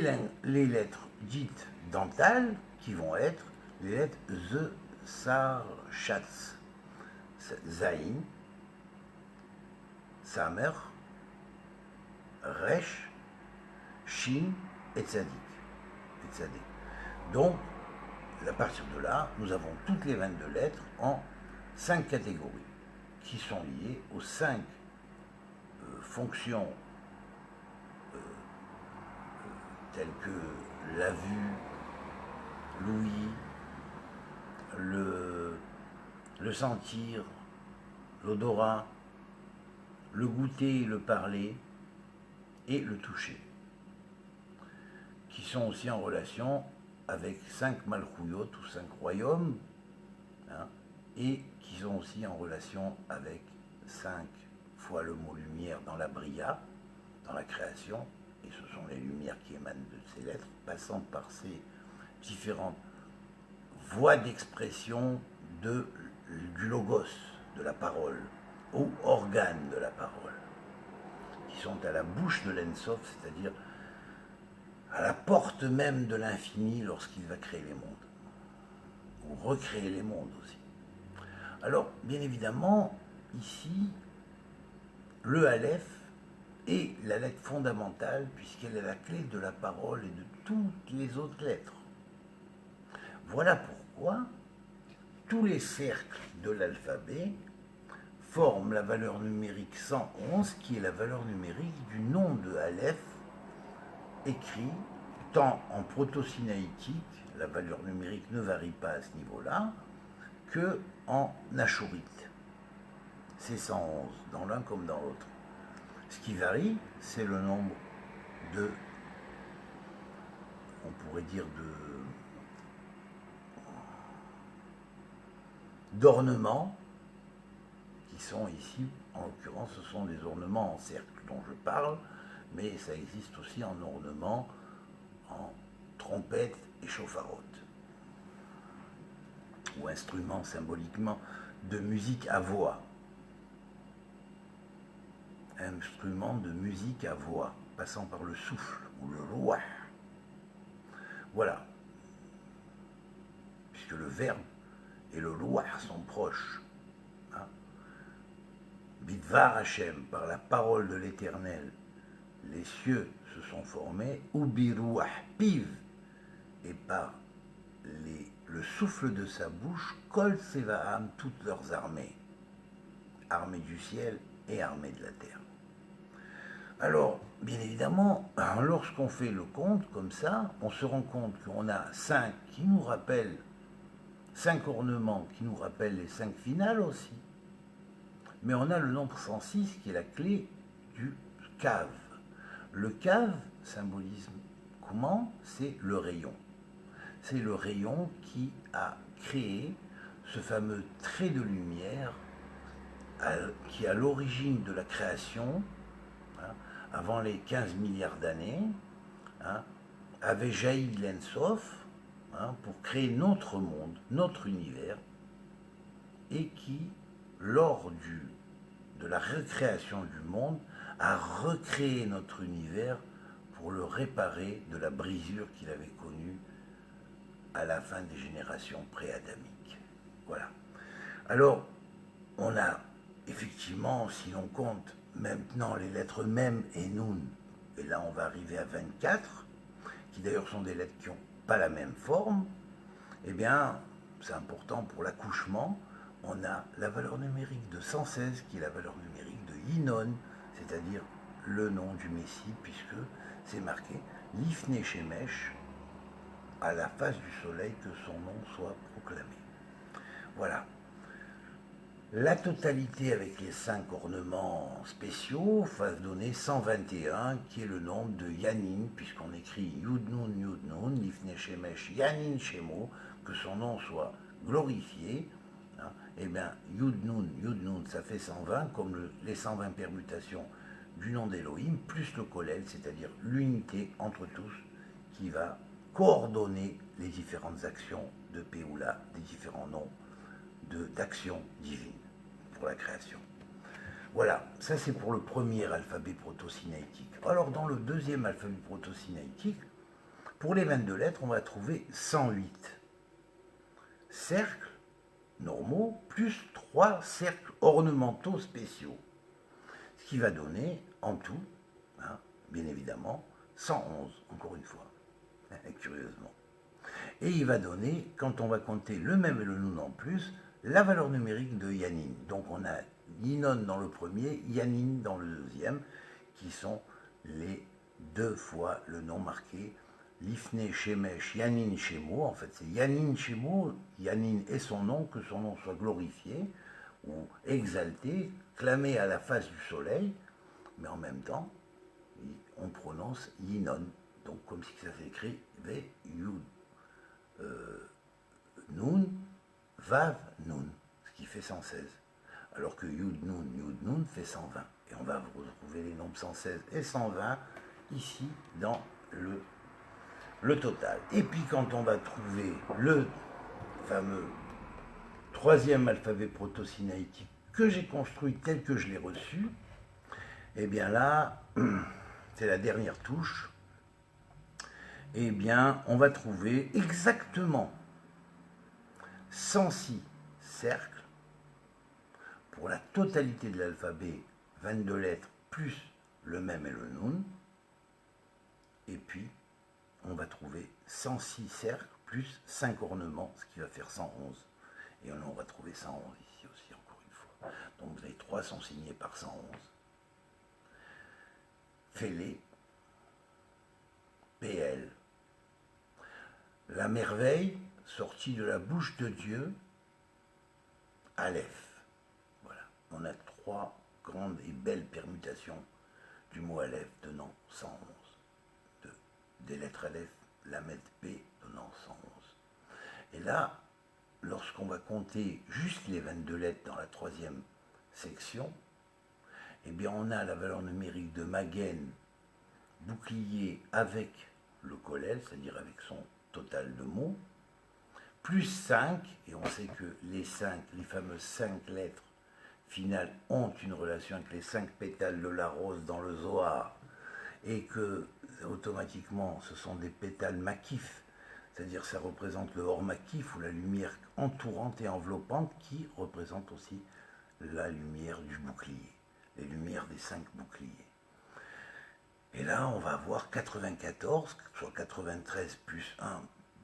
A: lettres dites dentales, qui vont être les lettres ze, sar, chatz, zaïn, samer, resh, shin et tzadik. Donc, à partir de là, nous avons toutes les 22 lettres en 5 catégories qui sont liées aux 5 fonctions telles que la vue, l'ouïe, le sentir, l'odorat, le goûter, le parler et le toucher, qui sont aussi en relation avec 5 malchouyot ou 5 royaumes, hein, et qui sont aussi en relation avec 5 fois le mot lumière dans la bria, dans la création, et ce sont les lumières qui émanent de ces lettres, passant par ces différentes voies d'expression du logos, de la parole, ou organes de la parole, qui sont à la bouche de l'Ensof, c'est-à-dire à la porte même de l'infini lorsqu'il va créer les mondes, ou recréer les mondes aussi. Alors, bien évidemment, ici, le Aleph est la lettre fondamentale, puisqu'elle est la clé de la parole et de toutes les autres lettres. Voilà pourquoi tous les cercles de l'alphabet forment la valeur numérique 111, qui est la valeur numérique du nom de Aleph, écrit tant en proto-sinaïtique, la valeur numérique ne varie pas à ce niveau-là, que en ashurite. C'est 111, dans l'un comme dans l'autre. Ce qui varie, c'est le nombre on pourrait dire d'ornements, qui sont ici, en l'occurrence, ce sont des ornements en cercle dont je parle, mais ça existe aussi en ornements en trompette et chauffarotte, ou instruments symboliquement de musique à voix. Instrument de musique à voix, passant par le souffle, ou le roi. Voilà. Puisque le verbe et le roi sont proches. Hein. Bidvar Hashem, par la parole de l'Éternel, les cieux se sont formés, ou birouah piv, et par le souffle de sa bouche, kol sevaam, toutes leurs armées, armées du ciel et armées de la terre. Alors, bien évidemment, lorsqu'on fait le compte comme ça, on se rend compte qu'on a 5 qui nous rappellent, 5 ornements qui nous rappellent les 5 finales aussi. Mais on a le nombre 106 qui est la clé du cave. Le cave symbolise comment? C'est le rayon. C'est le rayon qui a créé ce fameux trait de lumière qui est à l'origine de la création, hein, avant les 15 milliards d'années, hein, avait jailli de l'Ensof, hein, pour créer notre monde, notre univers, et qui, lors de la recréation du monde, a recréé notre univers pour le réparer de la brisure qu'il avait connue à la fin des générations pré-adamiques. Voilà. Alors, on a effectivement, si l'on compte maintenant les lettres Mem et Nun, et là on va arriver à 24, qui d'ailleurs sont des lettres qui n'ont pas la même forme, eh bien, c'est important pour l'accouchement, on a la valeur numérique de 116, qui est la valeur numérique de Yinon, c'est-à-dire le nom du Messie, puisque c'est marqué Lifnei Shemesh, à la face du soleil, que son nom soit proclamé. Voilà. La totalité avec les 5 ornements spéciaux va donner 121, qui est le nombre de Yanin, puisqu'on écrit Yud Nun, Lifnei Shemesh, Yanin Shemo, que son nom soit glorifié. Hein, et bien, Yud Nun, ça fait 120, comme les 120 permutations du nom d'Elohim, plus le Kollel, c'est-à-dire l'unité entre tous, qui va coordonner les différentes actions de Péoula, des différents noms d'actions divines pour la création. Voilà, ça c'est pour le premier alphabet proto-sinaïtique. Alors dans le deuxième alphabet proto-sinaïtique, pour les 22 lettres, on va trouver 108 cercles normaux plus 3 cercles ornementaux spéciaux, ce qui va donner en tout, hein, bien évidemment, 111, encore une fois, curieusement. Et il va donner, quand on va compter le Mem et le Nun en plus, la valeur numérique de Yanin. Donc on a Yinon dans le premier, Yanin dans le deuxième, qui sont les 2 fois le nom marqué Lifnei Shemesh, Yanin Shemo. En fait, c'est Yanin Shemo, Yanin est son nom, que son nom soit glorifié ou exalté, clamé à la face du soleil, mais en même temps, on prononce Yinon, donc comme si ça s'écrit Ve-Yud. Nun, Vav, Nun, ce qui fait 116. Alors que Yud, Nun fait 120. Et on va retrouver les nombres 116 et 120 ici dans le total. Et puis quand on va trouver le fameux troisième alphabet proto-sinaïtique que j'ai construit tel que je l'ai reçu, et bien là, c'est la dernière touche, et bien on va trouver exactement 106 cercles pour la totalité de l'alphabet, 22 lettres plus le Mem et le Nun, et puis on va trouver 106 cercles plus 5 ornements, ce qui va faire 111. Et on va trouver 111 ici aussi, encore une fois. Donc vous avez 3 sont signés par 111. Fêlé, PL. La merveille sortie de la bouche de Dieu, Aleph. Voilà. On a 3 grandes et belles permutations du mot Aleph donnant 111. Des lettres Aleph, Lamed, P donnant 111. Et là, lorsqu'on va compter juste les 22 lettres dans la troisième section, eh bien on a la valeur numérique de Magen, bouclier avec le Kollel, c'est-à-dire avec son total de mots, plus 5, et on sait que les fameuses 5 lettres finales ont une relation avec les 5 pétales de la rose dans le Zohar, et que automatiquement ce sont des pétales makif, c'est-à-dire ça représente le hors makif ou la lumière entourante et enveloppante qui représente aussi la lumière du bouclier, les lumières des 5 boucliers. Et là on va avoir 94, soit 93 plus 1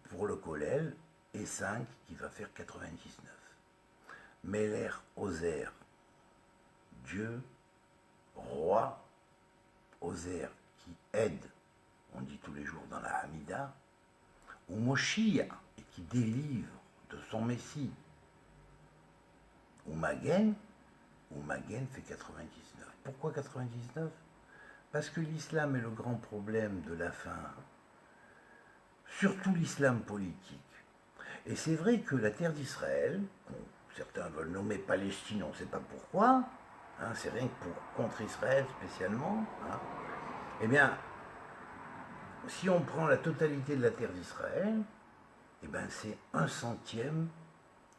A: pour le Kollel, et 5 qui va faire 99. Meler, Ozer, Dieu, roi, Ozer qui aide, on dit tous les jours dans la Hamida, ou Moshiach, et qui délivre de son Messie, ou Magen fait 99. Pourquoi 99? Parce que l'islam est le grand problème de la fin, surtout l'islam politique. Et c'est vrai que la terre d'Israël, certains veulent nommer Palestine, on ne sait pas pourquoi, hein, c'est rien que pour contre Israël spécialement, hein. Eh bien, si on prend la totalité de la terre d'Israël, eh bien c'est 1/100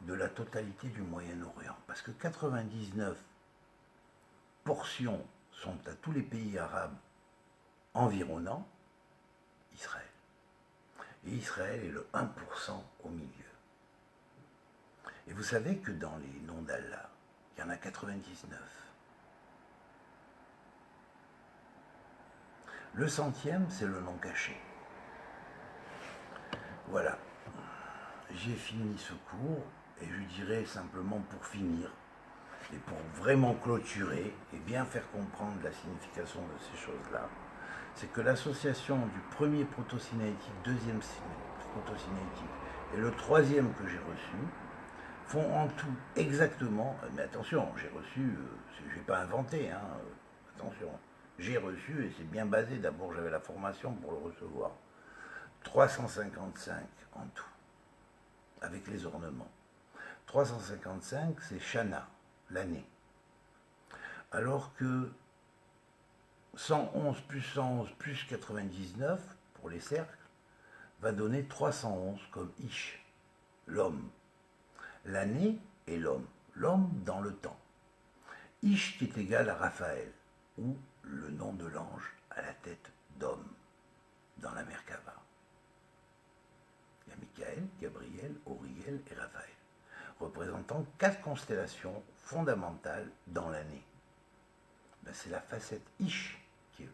A: de la totalité du Moyen-Orient. Parce que 99 portions sont à tous les pays arabes environnants Israël. Et Israël est le 1% au milieu. Et vous savez que dans les noms d'Allah, il y en a 99. Le 100e, c'est le nom caché. Voilà. J'ai fini ce cours et je dirais simplement pour finir, et pour vraiment clôturer et bien faire comprendre la signification de ces choses-là, c'est que l'association du premier proto-sinaïtique, deuxième proto-sinaïtique et le troisième que j'ai reçu font en tout exactement, mais attention, j'ai reçu, je n'ai pas inventé, hein, attention, j'ai reçu et c'est bien basé, d'abord j'avais la formation pour le recevoir, 355 en tout, avec les ornements. 355, c'est Shana, l'année. Alors que 111 plus 111 plus 99, pour les cercles, va donner 311 comme Ish, l'homme. L'année est l'homme, l'homme dans le temps. Ish qui est égal à Raphaël, ou le nom de l'ange à la tête d'homme, dans la Merkava. Il y a Michael, Gabriel, Auriel et Raphaël, représentant 4 constellations fondamentales dans l'année. Ben, c'est la facette Ish qui est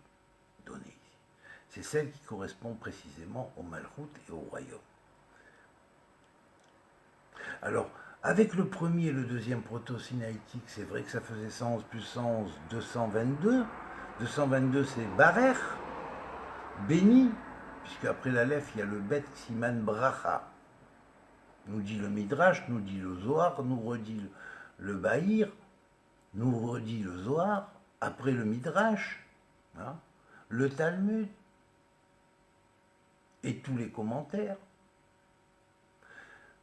A: donnée ici. C'est celle qui correspond précisément au Malchut et au royaume. Alors, avec le premier et le deuxième proto-sinaïtique, c'est vrai que ça faisait 111 plus 111, 222. 222, c'est Barer, béni, puisque après l'Aleph, il y a le Bet Siman Bracha. Nous dit le Midrash, nous dit le Zohar, nous redit le Bahir, nous redit le Zohar, après le Midrash, hein, le Talmud et tous les commentaires.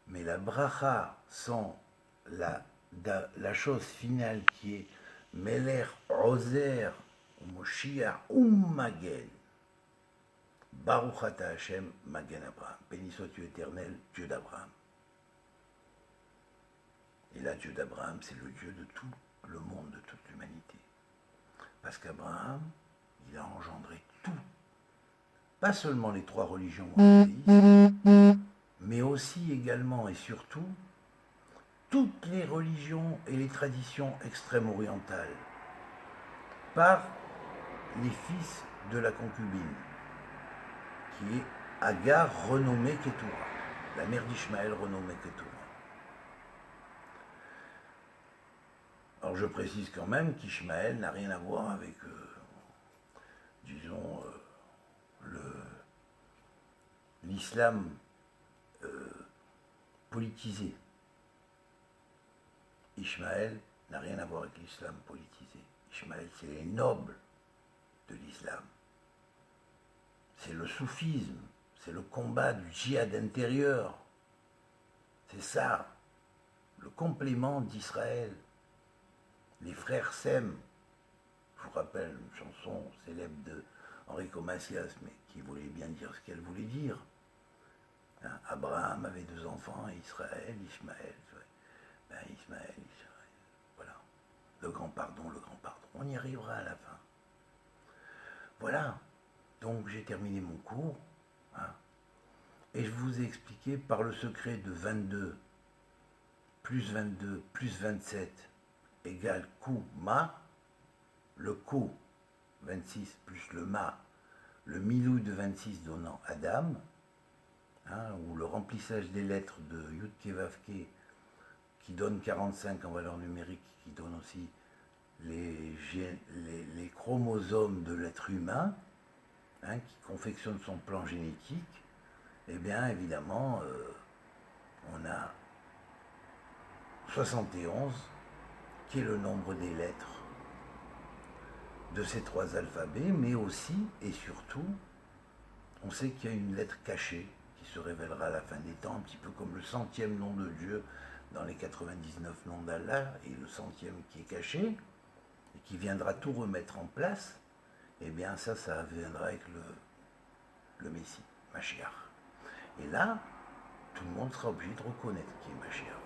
A: Mais la bracha sans la chose finale qui est Meler Ozer Moshiach Magen, Baruch Ata Hashem Magen Abraham, béni sois-tu éternel, Dieu d'Abraham. Et là, Dieu d'Abraham, c'est le Dieu de tout le monde, de toute l'humanité. Parce qu'Abraham, il a engendré tout. Pas seulement les 3 religions monothéistes, mais aussi également et surtout toutes les religions et les traditions extrême-orientales par les fils de la concubine, qui est Agar renommée Ketura, la mère d'Ishmaël renommée Ketura. Alors je précise quand même qu'Ishmaël n'a rien à voir avec, disons, l'islam politisé. Ishmaël n'a rien à voir avec l'islam politisé. Ishmaël, c'est les nobles de l'islam. C'est le soufisme, c'est le combat du djihad intérieur. C'est ça, le complément d'Israël. Les frères s'aiment. Je vous rappelle une chanson célèbre de Enrico Macias, mais qui voulait bien dire ce qu'elle voulait dire. Hein, Abraham avait 2 enfants, Israël, Ishmaël. Ben, Ishmaël, voilà. Le grand pardon. On y arrivera à la fin. Voilà. Donc j'ai terminé mon cours. Hein, et je vous ai expliqué par le secret de 22 plus 27 égale Q Ma, le Q 26 plus le Ma, le Milou de 26 donnant Adam, hein, ou le remplissage des lettres de Yud Ke Vav Ke qui donne 45 en valeur numérique, qui donne aussi les chromosomes de l'être humain, hein, qui confectionne son plan génétique. Eh bien évidemment, on a 71 qui est le nombre des lettres de ces 3 alphabets, mais aussi et surtout, on sait qu'il y a une lettre cachée qui se révélera à la fin des temps, un petit peu comme le 100e nom de Dieu dans les 99 noms d'Allah, et le 100e qui est caché, et qui viendra tout remettre en place, eh bien ça viendra avec le Messie, Mashiach. Et là, tout le monde sera obligé de reconnaître qui est Mashiach.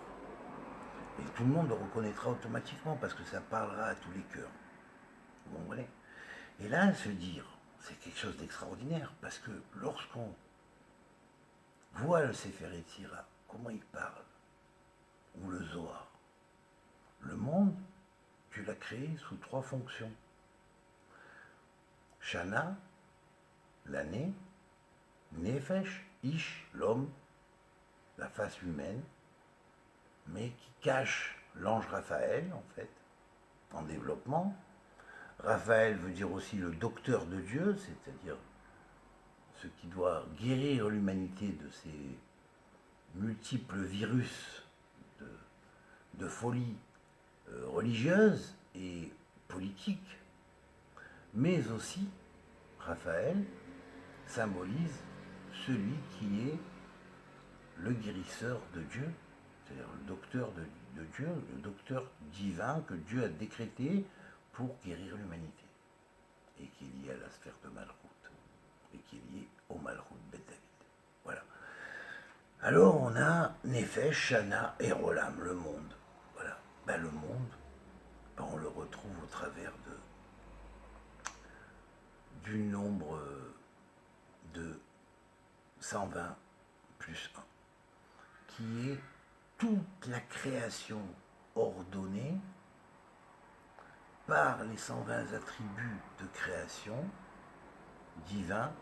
A: Et tout le monde le reconnaîtra automatiquement, parce que ça parlera à tous les cœurs. Vous comprenez? Et là, se dire, c'est quelque chose d'extraordinaire, parce que lorsqu'on voit le Sefer Yetzira, comment il parle, ou le Zohar, le monde, tu l'as créé sous 3 fonctions. Shana, l'année, Nefesh, Ish, l'homme, la face humaine, mais qui cache l'ange Raphaël, en fait, en développement. Raphaël veut dire aussi le docteur de Dieu, c'est-à-dire ce qui doit guérir l'humanité de ces multiples virus de folie religieuse et politique. Mais aussi, Raphaël symbolise celui qui est le guérisseur de Dieu, c'est-à-dire le docteur de Dieu, le docteur divin que Dieu a décrété pour guérir l'humanité, et qui est lié à la sphère de Malchut, et qui est lié au Malchut Bet David. Voilà. Alors on a Nefesh, Shana et Rolam, le monde. Voilà. Ben, le monde, ben, on le retrouve au travers du nombre de 120 plus 1, qui est toute la création ordonnée par les 120 attributs de création divins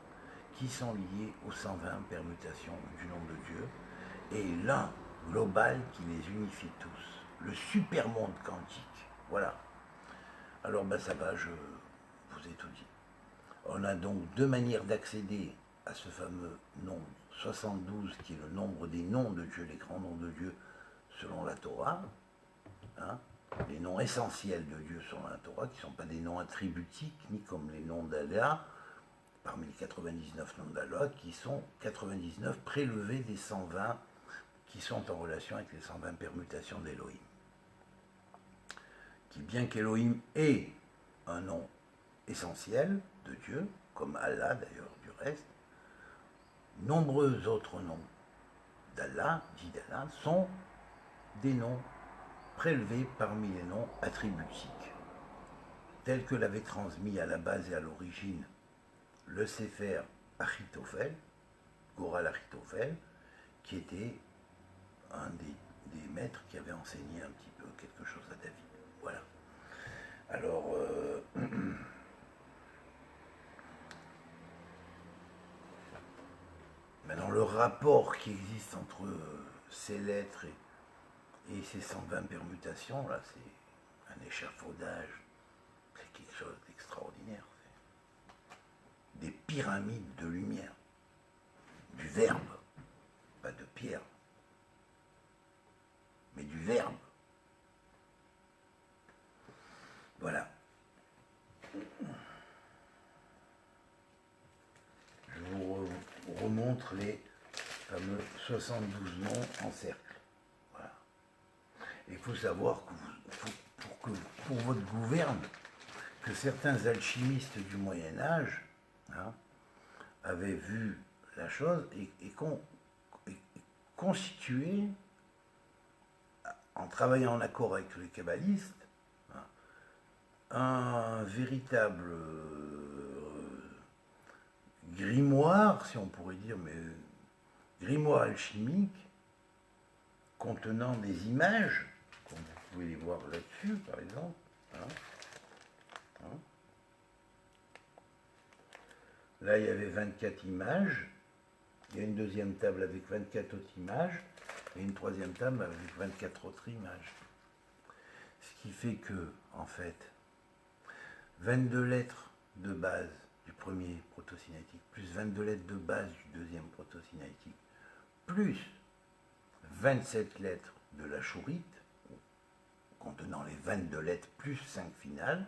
A: qui sont liés aux 120 permutations du nom de Dieu, et l'un global qui les unifie tous, le supermonde quantique. Voilà. Alors ben ça va, je vous ai tout dit. On a donc 2 manières d'accéder à ce fameux nombre 72, qui est le nombre des noms de Dieu, les grands noms de Dieu selon la Torah, hein, les noms essentiels de Dieu selon la Torah, qui ne sont pas des noms attributiques, ni comme les noms d'Allah, parmi les 99 noms d'Allah, qui sont 99 prélevés des 120 qui sont en relation avec les 120 permutations d'Elohim. Qui, bien qu'Elohim ait un nom essentiel de Dieu, comme Allah d'ailleurs du reste, nombreux autres noms d'Allah, dits d'Allah, sont des noms prélevés parmi les noms attributiques, tels que l'avait transmis à la base et à l'origine le Sefer Achitophel, Goral Achitophel, qui était un des maîtres qui avait enseigné un petit peu quelque chose à David. Voilà. Alors, maintenant, le rapport qui existe entre ces lettres et ces 120 permutations, là, c'est un échafaudage, c'est quelque chose d'extraordinaire. Des pyramides de lumière, du verbe, pas de pierre, mais du verbe. Voilà. Je vous remontre les fameux 72 noms en cercle. Voilà. Il faut savoir que pour votre gouverne, que certains alchimistes du Moyen-Âge, hein, avaient vu la chose et constitué, en travaillant en accord avec les kabbalistes, hein, un véritable grimoire, si on pourrait dire, mais grimoire alchimique, contenant des images, comme vous pouvez les voir là-dessus, par exemple. Hein. Là, il y avait 24 images. Il y a une deuxième table avec 24 autres images et une troisième table avec 24 autres images. Ce qui fait que, en fait, 22 lettres de base du premier proto-sinaïtique, plus 22 lettres de base du deuxième proto-sinaïtique, plus 27 lettres de la chourite, contenant les 22 lettres plus 5 finales.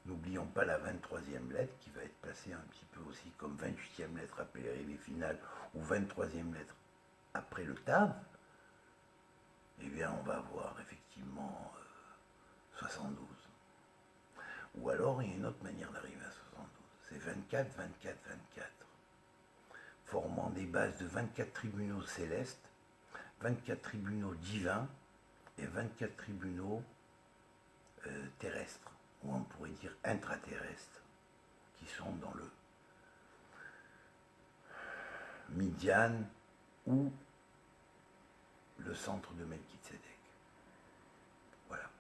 A: N'oublions pas la 23e lettre qui va être placée un petit peu aussi comme 28e lettre après les finales ou 23e lettre après le tav. eh bien on va avoir effectivement 72. Ou alors il y a une autre manière d'arriver à 72, c'est 24, 24, 24, formant des bases de 24 tribunaux célestes, 24 tribunaux divins et 24 tribunaux terrestres, ou on pourrait dire intraterrestres, qui sont dans le Midian ou le centre de Melchizedek. Voilà.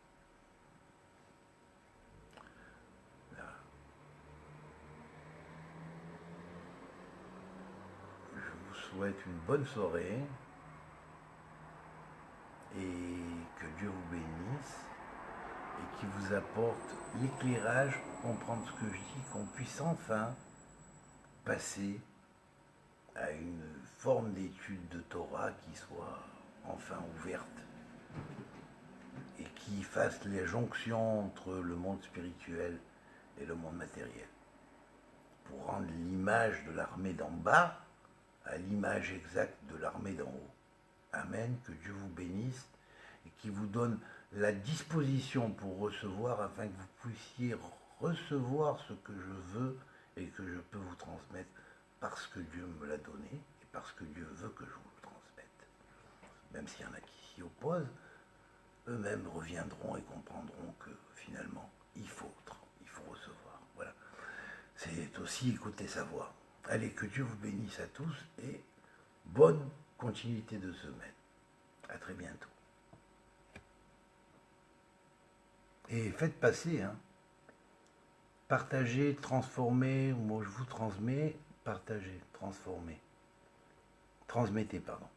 A: Là. Je vous souhaite une bonne soirée et que Dieu vous bénisse et qui vous apporte l'éclairage pour comprendre ce que je dis, qu'on puisse enfin passer à une forme d'étude de Torah qui soit enfin ouverte et qui fasse les jonctions entre le monde spirituel et le monde matériel, pour rendre l'image de l'armée d'en bas à l'image exacte de l'armée d'en haut. Amen, que Dieu vous bénisse et qui vous donne la disposition pour recevoir, afin que vous puissiez recevoir ce que je veux et que je peux vous transmettre parce que Dieu me l'a donné et parce que Dieu veut que je vous le transmette. Même s'il y en a qui s'y opposent, eux-mêmes reviendront et comprendront que finalement, il faut recevoir. Voilà. C'est aussi écouter sa voix. Allez, que Dieu vous bénisse à tous et bonne continuité de semaine. À très bientôt. Et faites passer, hein. Partagez, transformez, moi je vous transmets, partagez, transformez. Transmettez, pardon.